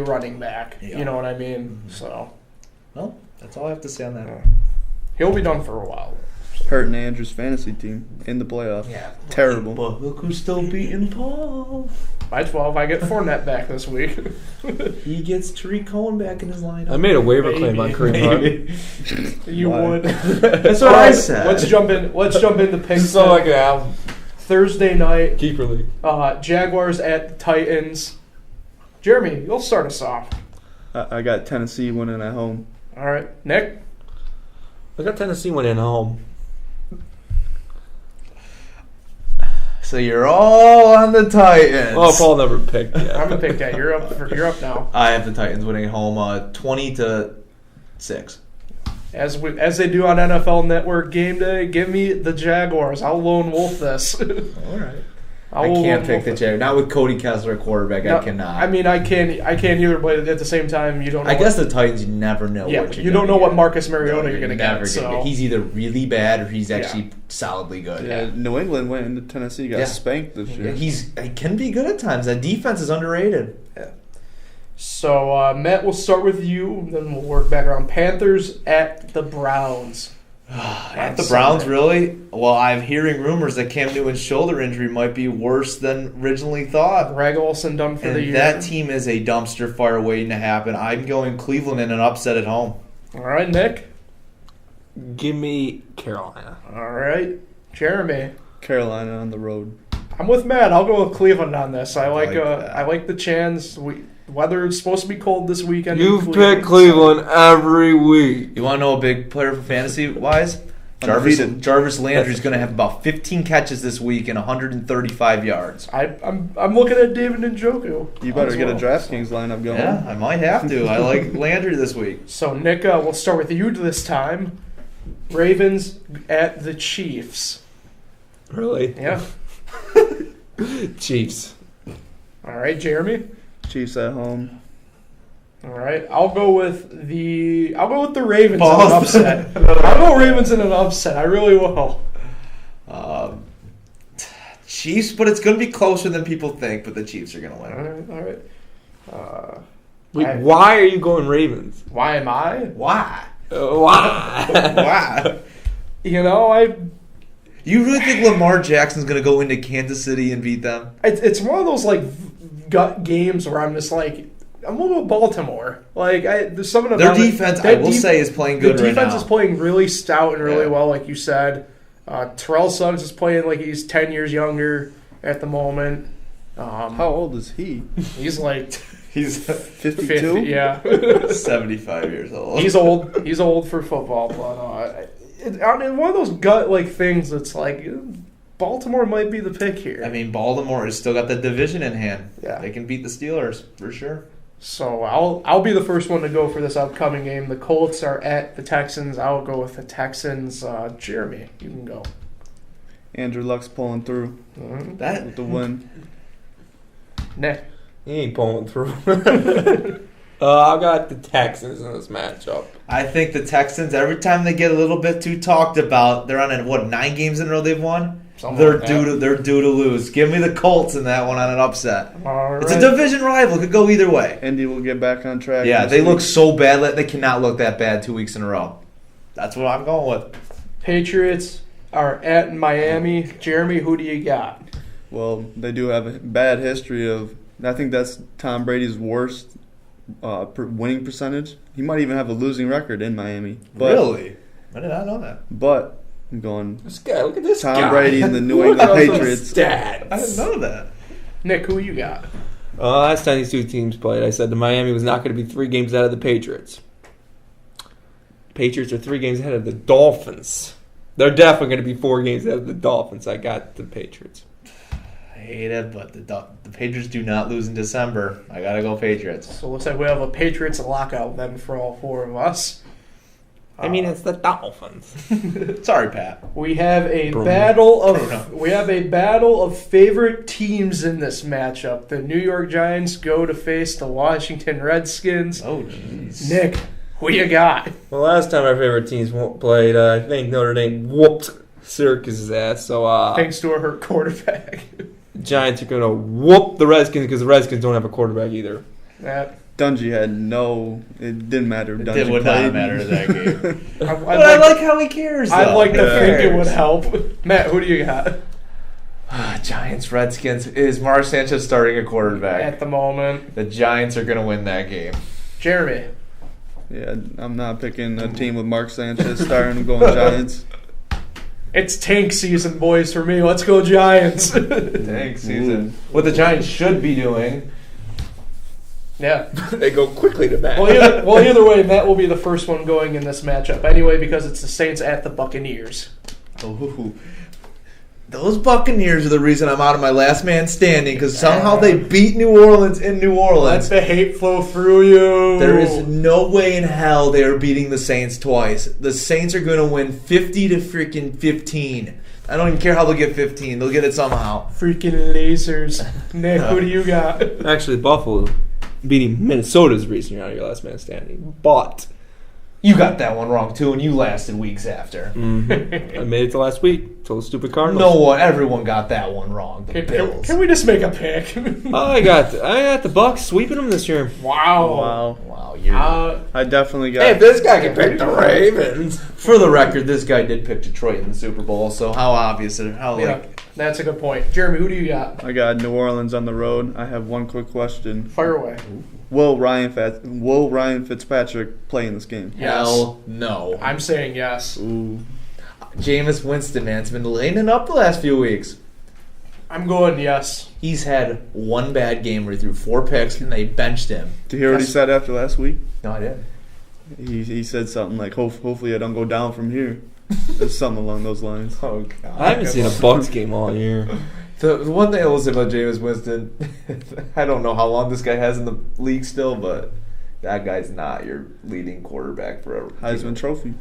running back. Yeah. You know what I mean? Mm-hmm. So, well, that's all I have to say on that. He'll be done for a while. Hurting Andrew's fantasy team in the playoffs. Yeah, terrible. But look who's still beating Paul. By 12, I get Fournette back this week. He gets Tariq Cohen back in his lineup. I made a waiver claim on Kareem Hunt. You would. That's what I said. Let's jump in the picks. So I can have Thursday night. Keeper league. Jaguars at the Titans. Jeremy, you'll start us off. I got Tennessee winning at home. All right. Nick? I got Tennessee winning at home. So you're all on the Titans. Oh, Paul never picked yet. I haven't picked yet. You're up now. I have the Titans winning at home 20-6. As they do on NFL Network game day, give me the Jaguars. I'll lone wolf this. All right. I can't pick the Jaguars. Not with Cody Kessler at quarterback. No, I cannot. I mean, I can't either, but at the same time, you don't know. I guess the Titans, you never know what you're you don't know what Marcus Mariota you're going to get. So. He's either really bad or he's actually solidly good. Yeah, New England went into Tennessee, got spanked this year. He can be good at times. That defense is underrated. Yeah. So, Matt, we'll start with you, then we'll work back around. Panthers at the Browns. At the Browns, really? Well, I'm hearing rumors that Cam Newton's shoulder injury might be worse than originally thought. Greg Olsen done for the year. That team is a dumpster fire waiting to happen. I'm going Cleveland in an upset at home. All right, Nick? Give me Carolina. All right. Jeremy? Carolina on the road. I'm with Matt. I'll go with Cleveland on this. I like the chance. Weather is supposed to be cold this weekend. You've picked Cleveland every week. You want to know a big player for fantasy-wise? Jarvis Landry's going to have about 15 catches this week and 135 yards. I'm looking at David Njoku. You better get a DraftKings lineup going. Yeah, I might have to. I like Landry this week. So, Nick, we'll start with you this time. Ravens at the Chiefs. Really? Yeah. Chiefs. All right, Jeremy? Chiefs at home. All right, I'll go with the Ravens in an upset. I'll go Ravens in an upset. I really will. Chiefs, but it's going to be closer than people think. But the Chiefs are going to win. All right. Wait, why are you going Ravens? Why am I? Why? Why? Why? You really think Lamar Jackson's going to go into Kansas City and beat them? It's one of those gut games where I'm just I'm going to go Baltimore. There's something about their defense. I will say is playing good right now. The defense is playing really stout and really well, like you said. Terrell Suggs is playing like he's 10 years younger at the moment. How old is he? He's he's 52. Yeah, 75 years old. He's old. He's old for football, but one of those gut things that's Baltimore might be the pick here. I mean, Baltimore has still got the division in hand. Yeah. They can beat the Steelers, for sure. So I'll be the first one to go for this upcoming game. The Colts are at the Texans. I'll go with the Texans. Jeremy, you can go. Andrew Luck's pulling through That with the win. Nick. He ain't pulling through. I got the Texans in this matchup. I think the Texans, every time they get a little bit too talked about, they're on 9 games in a row they've won. They're due to lose. Give me the Colts in that one on an upset. All It's right. a division rival. It could go either way. Indy will get back on track. Yeah, next they look week. so bad. They cannot look that bad 2 weeks in a row. That's what I'm going with. Patriots are at Miami. Jeremy, who do you got? Well, they do have a bad history of. I think that's Tom Brady's worst winning percentage. He might even have a losing record in Miami. But, Really? I did not know that. But I'm going This guy, look at this Tom guy. Brady and the New Look England at those Patriots. stats. I didn't know that. Nick, who you got? Last time these two teams played, I said the Miami was not going to be 3 games ahead of the Patriots. Patriots are 3 games ahead of the Dolphins. They're definitely going to be 4 games ahead of the Dolphins. I got the Patriots. I hate it, but the Patriots do not lose in December. I gotta go Patriots. So it looks like we have a Patriots lockout then for all 4 of us. I mean, it's the Dolphins. Sorry, Pat. We have a Bruno. battle of favorite teams in this matchup. The New York Giants go to face the Washington Redskins. Oh, jeez. Nick, who you got? Well, last time our favorite teams played, I think Notre Dame whooped Syracuse's ass. So Thanks to a hurt quarterback. Giants are going to whoop the Redskins because the Redskins don't have a quarterback either. That Dungy had it didn't matter. Dungy It would played. not matter in that game. I'd But I like how he cares, though. I'd like to Yeah. think it would help. Matt, who do you got Giants, Redskins. Is Mark Sanchez starting a quarterback? at the moment? The Giants are going to win that game. Jeremy. Yeah, I'm not picking a team with Mark Sanchez starting. I'm going Giants. It's tank season, boys, for me. Let's go Giants. Thanks, season. What the Giants should be doing. Yeah. They go quickly to bat. Either way, Matt will be the first one going in this matchup anyway because it's the Saints at the Buccaneers. Ooh. Those Buccaneers are the reason I'm out of my last man standing because somehow they beat New Orleans in New Let Orleans. the hate flow through you. There is no way in hell they are beating the Saints twice. The Saints are going to win 50 to freaking 15. I don't even care how they'll get 15. They'll get it somehow. freaking lasers. Nick, who do you got? Actually, Buffalo beating Minnesota's reason you're out of your last man standing. But You got that one wrong too, and you lasted weeks after. I made it to last week. Told the stupid Cardinals. No one, everyone got that one wrong. The Bills. Can we just make a pick? I got the Bucks sweeping them this year. Wow. Wow, you're. I definitely got. Hey, if this guy can pick the Ravens. For the record, this guy did pick Detroit in the Super Bowl, so how obvious it? How Yeah, that's a good point. Jeremy, who do you got? I got New Orleans on the road. I have one quick question. Fire away. Will Ryan Fitzpatrick play in this game? Hell no. I'm saying yes. Ooh. Jameis Winston, man's been laying it up the last few weeks. I'm going yes. He's had one bad game where he threw 4 picks and they benched him. Did you hear what he said after last week? No, I didn't. He said something like, hopefully I don't go down from here. There's something along those lines. Oh, God. I haven't seen a Bucks game all year. The one thing I will say about Jameis Winston, I don't know how long this guy has in the league still, but that guy's not your leading quarterback forever. Heisman Trophy.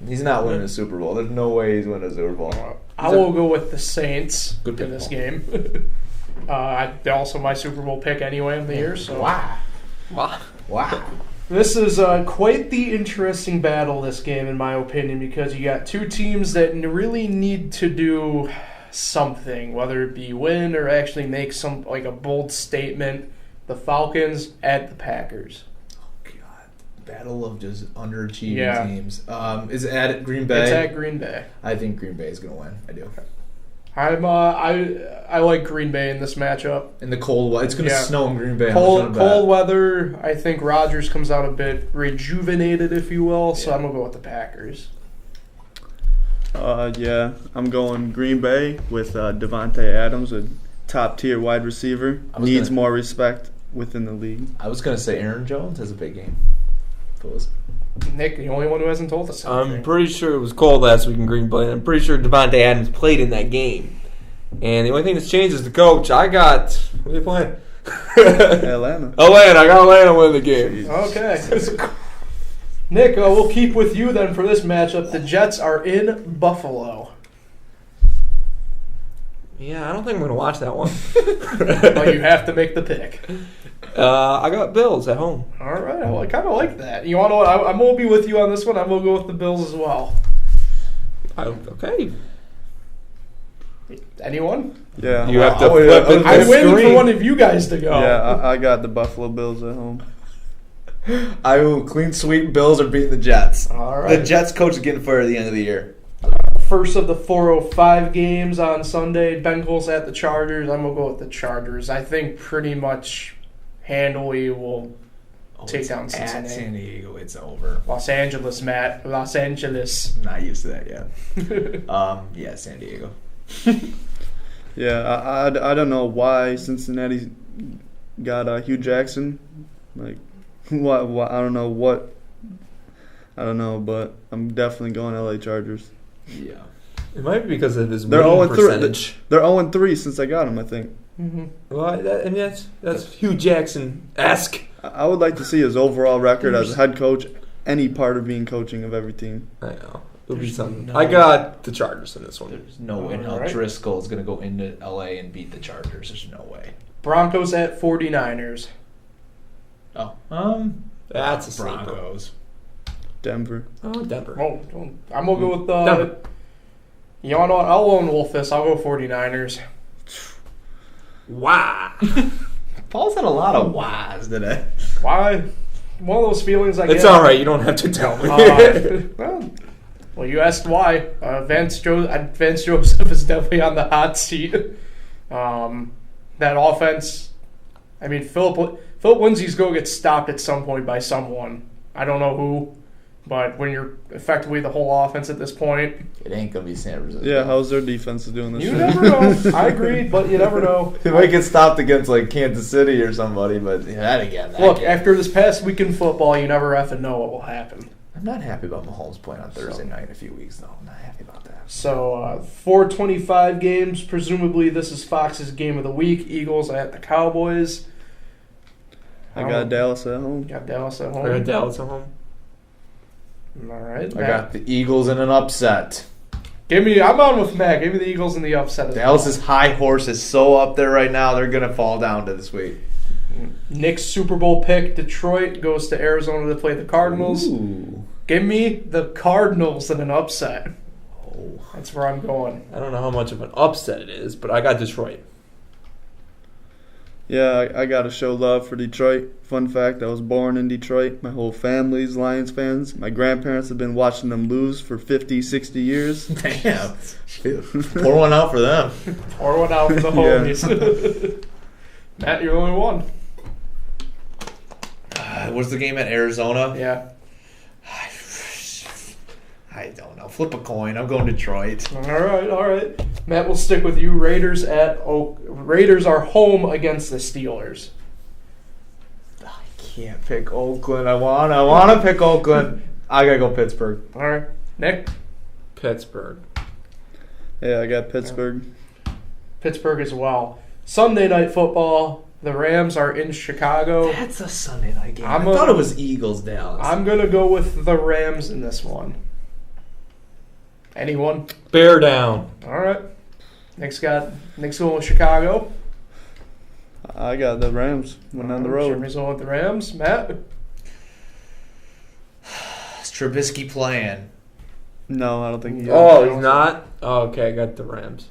He's not winning a Super Bowl. There's no way he's winning a Super Bowl. I will go with the Saints Good in pick, this Paul. game. They're also my Super Bowl pick anyway of the year. So Wow. this is quite the interesting battle, this game, in my opinion, because you got two teams that really need to do something, whether it be win or actually make some like a bold statement. The Falcons at the Packers. God. Battle of just underachieving Yeah. teams. Is it at Green Bay? It's at Green Bay. I think Green Bay is going to win. I do. I like Green Bay in this matchup. In the cold weather. It's going to Yeah. snow in Green Bay. Cold weather. I think Rodgers comes out a bit rejuvenated, if you will. So Yeah. I'm gonna go with the Packers. Yeah, I'm going Green Bay with Devontae Adams, a top-tier wide receiver. I was Needs gonna- more respect within the league. I was going to say Aaron Jones has a big game. Nick, the only one who hasn't told us I'm anything. pretty sure it was cold last week in Green Bay. And I'm pretty sure Devontae Adams played in that game. And the only thing that's changed is the coach. What are you playing? Atlanta. I got Atlanta winning the game. Okay. Nick, we'll keep with you then for this matchup. The Jets are in Buffalo. Yeah, I don't think I'm going to watch that one. But you have to make the pick. I got Bills at home. All right, I kind of like that. You want to know what? I'm going to be with you on this one. I'm going to go with the Bills as well. Okay. Anyone? Yeah. You have to flip it. I'm waiting for one of you guys to go. Yeah, I got the Buffalo Bills at home. I will clean sweep. Bills are beating the Jets. All right. The Jets coach is getting fired at the end of the year. First of the 4:05 games on Sunday, Bengals at the Chargers. I'm going to go with the Chargers. I think pretty much handily will take down Cincinnati. At San Diego, it's over. Los Angeles, Matt. Los Angeles. Not used to that yet. Yeah, San Diego. Yeah, I don't know why Cincinnati got Hugh Jackson. Like, what I don't know, but I'm definitely going LA Chargers. Yeah. It might be because of his They're winning 0-3. percentage. They're 0-3 since I got him, I think. Mm-hmm. Well, that's Hugh Jackson-esque. I would like to see his overall record as a head coach, any part of being coaching of every team. I know. It'll be There's something. no- I got the Chargers in this one. There's no way in hell Alright. Driscoll is going to go into LA and beat the Chargers. There's no way. Broncos at 49ers. Oh, That's a sleeper. Broncos. Denver. Oh, Denver. Oh, I'm going to go with the... Denver. You want to know what? I'll lone wolf this. I'll go 49ers. Wow. Paul's had a lot of whys today. Why? One of those feelings I get. It's all right. You don't have to tell me. Well, you asked why. Vance Joseph is definitely on the hot seat. That offense, I mean, Philip Lindsay's going to get stopped at some point by someone. I don't know who, but when you're effectively the whole offense at this point, It ain't going to be San Francisco. Yeah, how's their defense doing this you year? never know. I agree, but you never know. They might get stopped against like Kansas City or somebody, but that again. Look, after this past week in football, you never have to know what will happen. I'm not happy about Mahomes playing on Thursday night in a few weeks, though. I'm not happy about that. So, 4:25 games. Presumably, this is Fox's game of the week. Eagles at the Cowboys. I got Dallas at home. Got Dallas at I got home. Dallas at home. All right. I got the Eagles in an upset. I'm on with Matt. Give me the Eagles in the upset. Dallas's high horse is so up there right now, they're going to fall down to this week. Nick's Super Bowl pick. Detroit goes to Arizona to play the Cardinals. Ooh. Give me the Cardinals in an upset. Oh. That's where I'm going. I don't know how much of an upset it is, but I got Detroit. Yeah, I got to show love for Detroit. Fun fact, I was born in Detroit. My whole family's Lions fans. My grandparents have been watching them lose for 50, 60 years. Damn. Pour one out for them. Pour one out for the homies. Matt, you're the only one. What's the game at Arizona? Yeah. I don't know. Flip a coin. I'm going Detroit. All right. Matt, we'll stick with you. Raiders are home against the Steelers. I can't pick Oakland. I want to pick Oakland. I got to go Pittsburgh. All right. Nick? Pittsburgh. Yeah, I got Pittsburgh. Pittsburgh as well. Sunday night football. The Rams are in Chicago. That's a Sunday night game. I thought it was Eagles Dallas. I'm going to go with the Rams in this one. Anyone? Bear down. All right. Nick's going with Chicago. I got the Rams. Went on the road. Jimmy's going with the Rams. Matt? Is Trubisky playing? No, I don't think he is. Oh, he's not? Oh, okay, I got the Rams.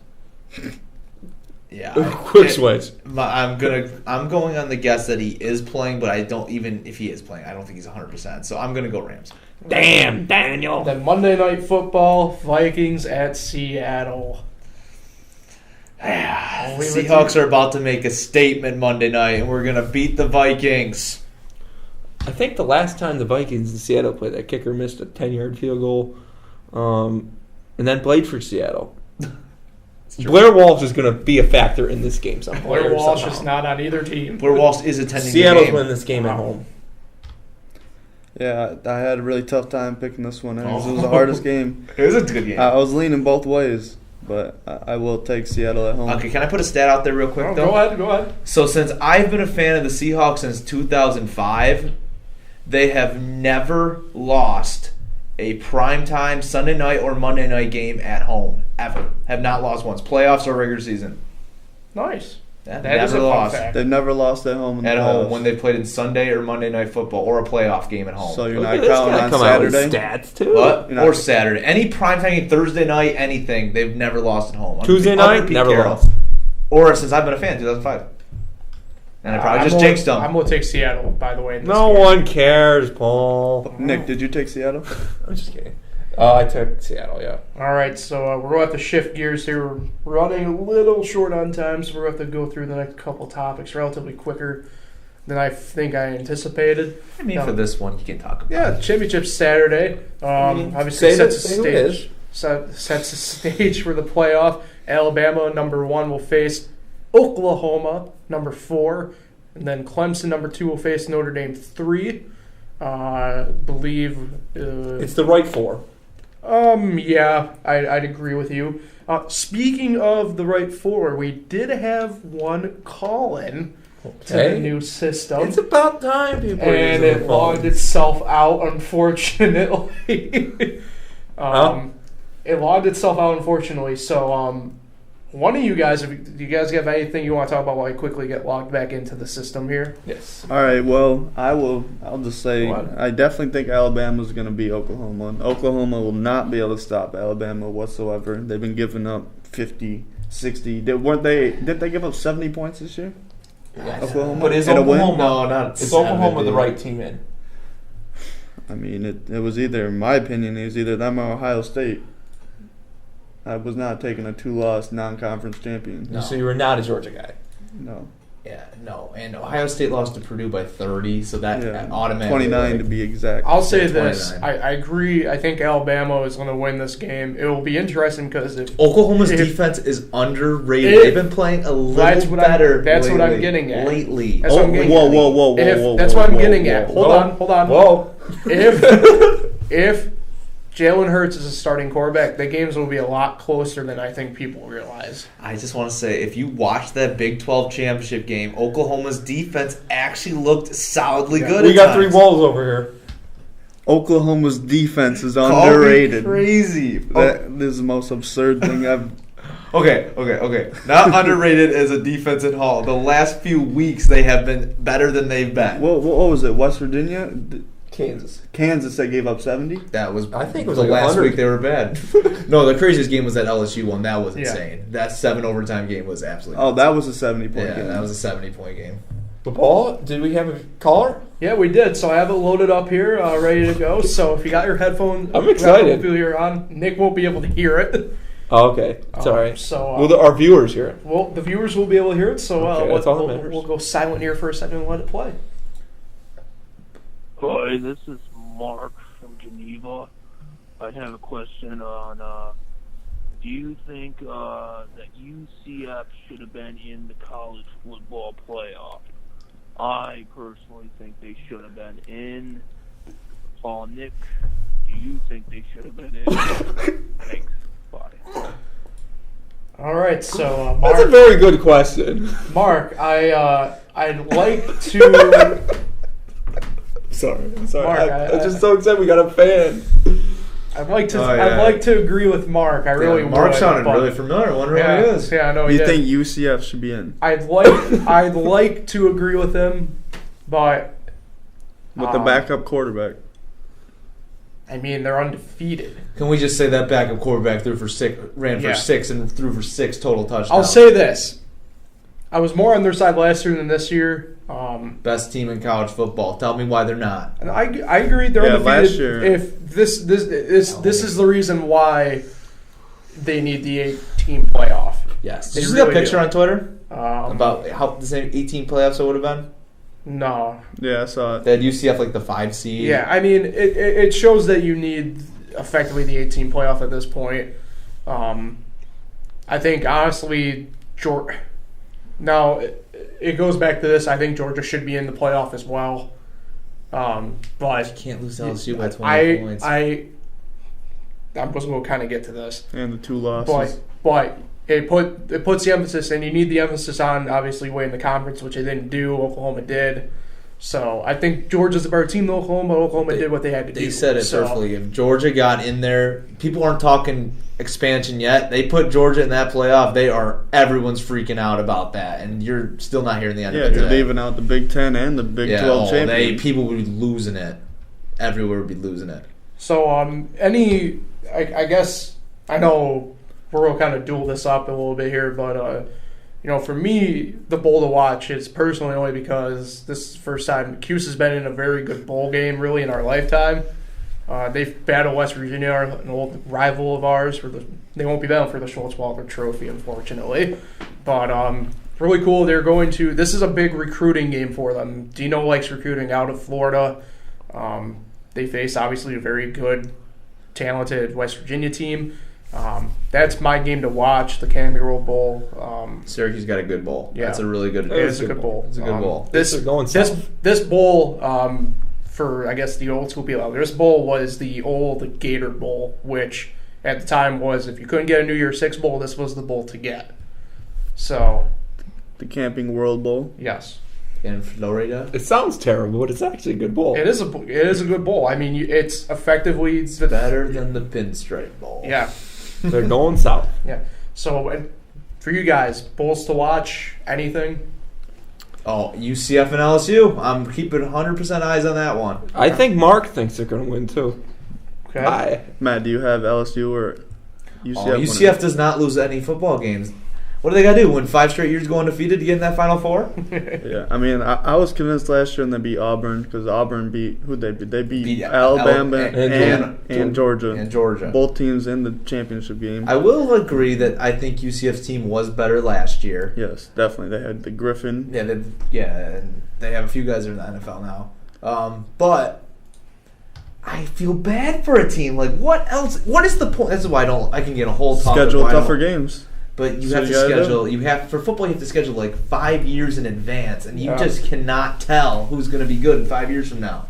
Yeah. Quick switch. I'm going on the guess that he is playing, but I don't even if he is playing, I don't think he's 100%. So I'm going to go Rams. Damn, Daniel. Then Monday night football. Vikings at Seattle. The Seahawks are about to make a statement Monday night, and we're going to beat the Vikings. I think the last time the Vikings in Seattle played, that kicker missed a 10-yard field goal and then played for Seattle. Blair Walsh is going to be a factor in this game somehow. Blair Walsh is not on either team. Blair Walsh is attending Seattle's the game. winning this game at home. Yeah, I had a really tough time picking this one. It was the hardest game. It was a good game. I was leaning both ways. but I will take Seattle at home. Okay, can I put a stat out there real quick, though? Go ahead. So since I've been a fan of the Seahawks since 2005, they have never lost a primetime Sunday night or Monday night game at home, ever. Have not lost once. Playoffs or regular season. Nice. That That is never a fun lost. fact. They've never lost at home in the At home playoffs. when they played in Sunday or Monday night football or a playoff game at home. So you're Look not at this counting guy on come out with Saturday? stats too. What? You're not- Or Saturday. Any primetime game, Thursday night, anything, they've never lost at home. Tuesday Under night, Pete never Carroll. lost. Or since I've been a fan, 2005. And I probably I'm just gonna- jinxed them. I'm going to take Seattle, by the way. in this No game. one cares, Paul. Nick, did you take Seattle? I'm just kidding. I took Seattle. Yeah. All right, so we're going to have to shift gears here. We're running a little short on time, so we're going to have to go through the next couple topics relatively quicker than I think I anticipated. I mean, for this one, you can talk about Yeah, it. championship Saturday. Obviously Say sets the who it stage. is. Sets the stage for the playoff. Alabama, number 1, will face Oklahoma, number 4. And then Clemson, number 2, will face Notre Dame, 3. Believe... It's the right 4. Yeah, I'd agree with you. Speaking of the right 4, we did have one call-in to the new system. It's about time people are And using it their logged phones. itself out, unfortunately. It logged itself out, unfortunately. So, one of you guys, do you guys have anything you want to talk about while I quickly get logged back into the system here? Yes. All right, well, I'll just say Go on. I definitely think Alabama's going to beat Oklahoma. Oklahoma will not be able to stop Alabama whatsoever. They've been giving up 50, 60. Did they give up 70 points this year? Oklahoma? But is In a win? Oklahoma? No, not Is Oklahoma 70. the right team in? I mean, it was either, in my opinion, it was either them or Ohio State. I was not taking a 2-loss non-conference champion. No. So you were not a Georgia guy. No. Yeah, no. And Ohio State lost to Purdue by 30, so that automatically... 29 to be exact. I'll say Yeah, this. 29. I agree. I think Alabama is going to win this game. It will be interesting because if Oklahoma's If- defense is underrated. If- They've been playing a That's little what I'm- better that's what I'm lately. getting at. Lately. That's what I'm getting at. Whoa. That's what I'm getting at. Hold on. Whoa. If Jalen Hurts is a starting quarterback, the games will be a lot closer than I think people realize. I just want to say, if you watch that Big 12 championship game, Oklahoma's defense actually looked solidly good. We at got 3 times. walls over here. Oklahoma's defense is Call me underrated. crazy. This is the most absurd thing I've... Okay. Not underrated as a defense at all. The last few weeks, they have been better than they've been. What was it? West Virginia? Kansas. Kansas that gave up 70? That was, I think it was the like last 100. week they were bad. No, the craziest game was that LSU one. That was Yeah. insane. That 7 overtime game was absolutely Oh, that was a 70-point yeah, game. that was a 70-point game. But Paul, did we have a caller? Yeah, we did. So I have it loaded up here, ready to go. So if you got your headphones, I'm excited. You're on. Nick won't be able to hear it. Oh, okay. It's all right. So Will our viewers hear it? well, the viewers will be able to hear it. So Okay, that's all that we'll, matters. we'll go silent here for a second and let it play. Hi, this is Mark from Geneva. I have a question on, do you think that UCF should have been in the college football playoff? I personally think they should have been in. Paul, Nick, do you think they should have been in? Thanks. Bye. All right. So That's a Mark, very good question. I'd like to. Sorry. Mark, I'm just so excited we got a fan. I'd like to. Oh, yeah. I'd like to agree with Mark. I really would. Mark sounded but- really familiar. I wonder who Yeah, he is. yeah, I know. You he did. think UCF should be in? I'd like to agree with him, but With the backup quarterback. I mean they're undefeated. Can we just say that backup quarterback ran for Yeah. 6 and threw for 6 total touchdowns? I'll say this: I was more on their side last year than this year. Best team in college football. Tell me why they're not. And I agree they're Yeah, undefeated. last year- If this is the reason why they need the 8-team playoff. Yes. They Did you see that really picture do. on Twitter Um, about how the same 18 playoffs it would have been? no, Yeah, I saw it. They had UCF like the 5 seed. yeah, I mean it shows that you need effectively the 8-team playoff at this point. I think honestly, now it goes back to this. I think Georgia should be in the playoff as well. But You can't lose to LSU by 20 points. I was going to kind of get to this. And the 2 losses. But it puts the emphasis, and you need the emphasis on obviously winning the conference, which they didn't do. Oklahoma did. So I think Georgia's a better team than Oklahoma, but Oklahoma did what they had to do. They said it perfectly. If Georgia got in there, people aren't talking expansion yet. They put Georgia in that playoff. Everyone's freaking out about that, and you're still not hearing the end of it. Yeah, they're leaving out the Big 10 and the Big 12 champions. People would be losing it. Everywhere would be losing it. So I guess I know we're going to kind of duel this up a little bit here, but for me, the bowl to watch is personally only because this is the first time Cuse has been in a very good bowl game, really, in our lifetime. They've battled West Virginia, an old rival of ours. They won't be battling for the Schultz-Walker Trophy, unfortunately. But really cool. This is a big recruiting game for them. Dino likes recruiting out of Florida. They face, obviously, a very good, talented West Virginia team. That's my game to watch, the Camping World Bowl. Syracuse got a good bowl. Yeah. That's a really good. It's a good bowl. It's a good bowl. This bowl, for I guess the old school people out there, this bowl was the old Gator Bowl, which at the time was, if you couldn't get a New Year's Six bowl, this was the bowl to get. So, the Camping World Bowl. Yes. In Florida. It sounds terrible, but it's actually a good bowl. It is a good bowl. I mean, it's effectively better than the Pinstripe Bowl. Yeah. They're going south. Yeah. So, for you guys, bowls to watch, anything? Oh, UCF and LSU. I'm keeping 100% eyes on that one. I think Mark thinks they're going to win, too. Okay. Matt, do you have LSU or UCF? UCF does not lose any football games. What do they got to do? Win 5 straight years going undefeated to get in that Final Four? Yeah, I mean, I was convinced last year when they beat Auburn, because Auburn who'd they beat? They beat Alabama and Georgia. And Georgia. Both teams in the championship game. I will agree that I think UCF's team was better last year. Yes, definitely. They had the Griffin. And they have a few guys that are in the NFL now. But I feel bad for a team. Like, what else? What is the point? That's why I can get a whole talk. Schedule tougher games. But you have to schedule. For football, you have to schedule like 5 years in advance, and you just cannot tell who's going to be good 5 years from now.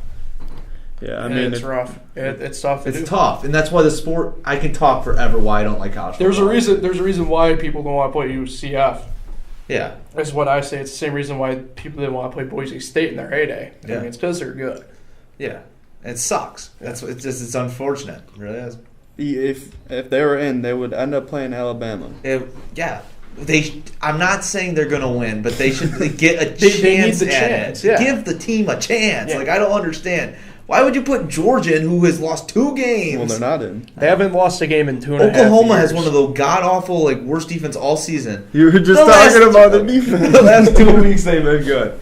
Yeah, I mean it's rough. It's tough. It's tough, and that's why the sport. I can talk forever why I don't like college football. There's a reason why people don't want to play UCF. Yeah, that's what I say. It's the same reason why people didn't want to play Boise State in their heyday. Yeah. I mean, it's because they're good. Yeah, it sucks. It's unfortunate. It really is. If they were in, they would end up playing Alabama. I'm not saying they're going to win, but they should get a chance. They need the chance. Yeah. Give the team a chance. Yeah. Like, I don't understand. Why would you put Georgia in, who has lost 2 games? Well, they're not in. They haven't lost a game in 2.5 years. Oklahoma has one of the god awful, worst defense all season. You were just talking about the defense. The last 2 weeks they've been good.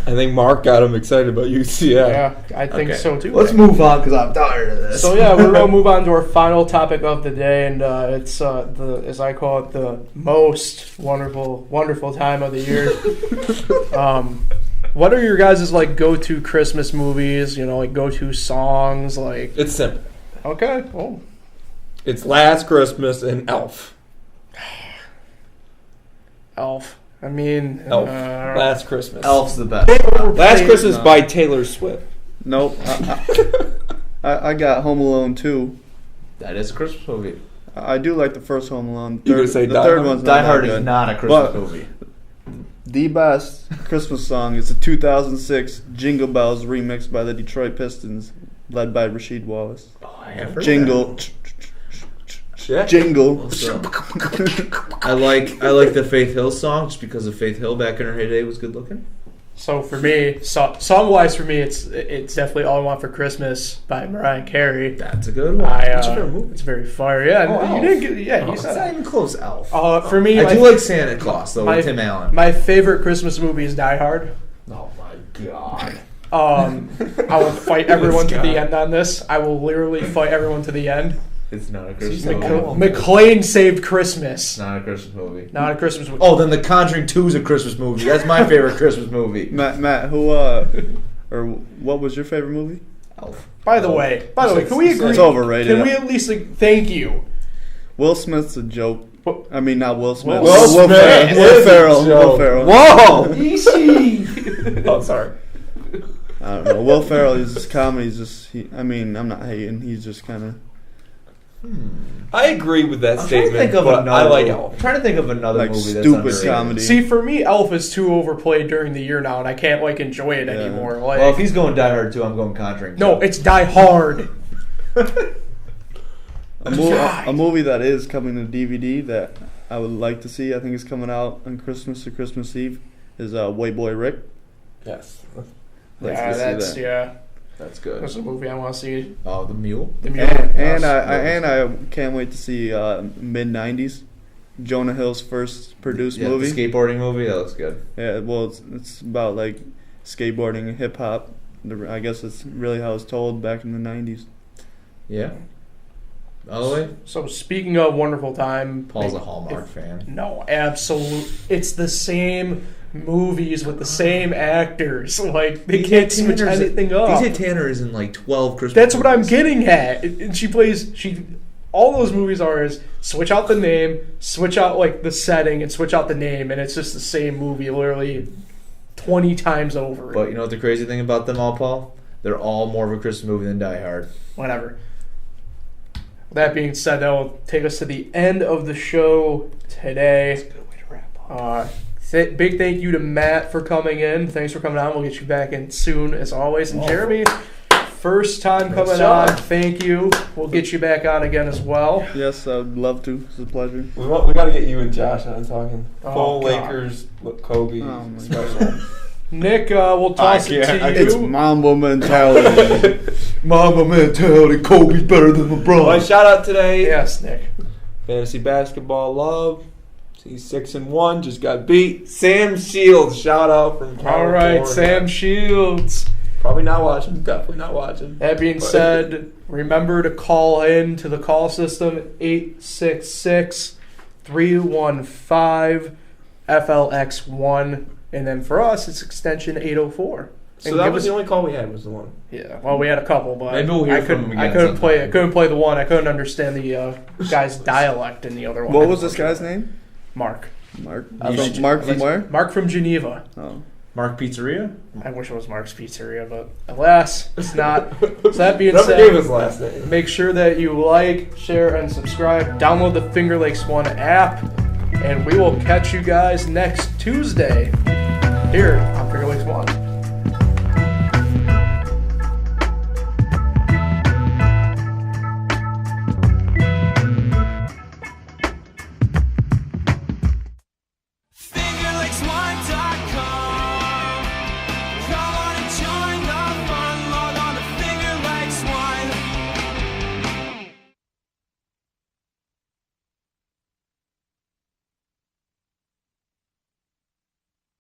I think Mark got him excited about UCF. Yeah, I think so too. Let's move on because I'm tired of this. So yeah, we're gonna move on to our final topic of the day, and it's as I call it, the most wonderful time of the year. What are your guys' go-to Christmas movies? Go-to songs? It's simple. Okay. Oh. It's Last Christmas and Elf. Elf. I mean, Elf. Last Christmas. Elf's the best. Last Christmas by Taylor Swift. Nope. I got Home Alone 2. That is a Christmas movie. I do like the first Home Alone. You could say the third one's Die not Hard that is good. not a Christmas movie. The best Christmas song is the 2006 Jingle Bells remix by the Detroit Pistons, led by Rasheed Wallace. Oh, I have heard Jingle. Yeah. Jingle. I like the Faith Hill song just because of Faith Hill back in her heyday was good looking. So for me, song-wise for me, it's definitely All I Want for Christmas by Mariah Carey. That's a good one. What's your favorite movie? It's very fire. Yeah, Oh, you didn't get. Yeah, It's not even close, Elf. For me, I do like Santa Claus though with Tim Allen. My favorite Christmas movie is Die Hard. Oh my god. I will fight everyone to the end on this. I will literally fight everyone to the end. It's not a Christmas movie. McClane saved Christmas. It's not a Christmas movie. Not a Christmas movie. Oh, then The Conjuring 2 is a Christmas movie. That's my favorite Christmas movie. Matt, who or what was your favorite movie? Elf. By the way, can we agree? It's overrated. Can we at least thank you? Will Smith's a joke. I mean, not Will Smith. Will Smith Will Ferrell. is a joke. Will Ferrell. Whoa! Easy. Oh, sorry. I don't know. Will Ferrell is just comedy. I'm not hating. He's just kind of. I agree with that I'm statement. trying to think of but another. I like I'm Elf. trying to think of another Like movie that's stupid underrated. comedy. See, for me, Elf is too overplayed during the year now, and I can't like enjoy it Yeah. anymore. Like, Well, if he's going Die Hard 2, I'm going Conjuring 2. no, it's Die Hard. A movie that is coming to DVD that I would like to see. I think it's coming out on Christmas or Christmas Eve. Is White Boy Rick. Yes. Like Yeah, to see that's that. That's good. That's a movie I want to see. Oh, The Mule? The Mule. And Yes. I can't wait to see mid '90s Jonah Hill's first produced Yeah, movie. the skateboarding movie? That looks good. Yeah, well, it's about like skateboarding and hip hop. I guess it's really how it's told back in the '90s. Yeah. All the way? So speaking of Wonderful Time, Paul's a Hallmark fan. no, absolute. It's the same movies with the same actors. Like they can't switch anything up. DJ Tanner is in like 12 Christmas That's what I'm movies. getting at. And she plays. All those movies are is switch out the name, switch out like the setting, and switch out the name, and it's just the same movie, literally 20 times over. But you know what the crazy thing about them all, Paul? They're all more of a Christmas movie than Die Hard. Whatever. That being said, that will take us to the end of the show today. That's a good way to wrap up. Big thank you to Matt for coming in. Thanks for coming on. We'll get you back in soon, as always. And Jeremy, first time coming job. on. Thank you. We'll get you back on again as well. Yes, I would love to. It's a pleasure. We got to get you and Josh on talking. Oh, Full God. Lakers, Kobe Oh, my special. Nick, we'll toss it to you. It's Mamba mentality. Mama mentality, Kobe's better than LeBron. My shout out today. Yes, Nick. Fantasy basketball love. He's 6-1. Just got beat. Sam Shields. Shout out from California. All right, Sam Shields. Probably not watching. Definitely not watching. That being But- said, remember to call in to the call system 866-315-FLX1. And then for us, it's extension 804. So And that give was us- the only call we had. Was the one. Yeah, well, we had a couple, but Maybe we'll hear I from couldn't. him I again couldn't play. I sometime. couldn't play the one. I couldn't understand the guy's dialect in the other one. What was this guy's name? Mark. Mark. You should- Mark from where? Mark from Geneva. Oh. Mark Pizzeria? I wish it was Mark's Pizzeria, but alas, it's not. So that being Never said, gave his last name. make sure that you like, share, and subscribe. Download the Finger Lakes One app, and we will catch you guys next Tuesday here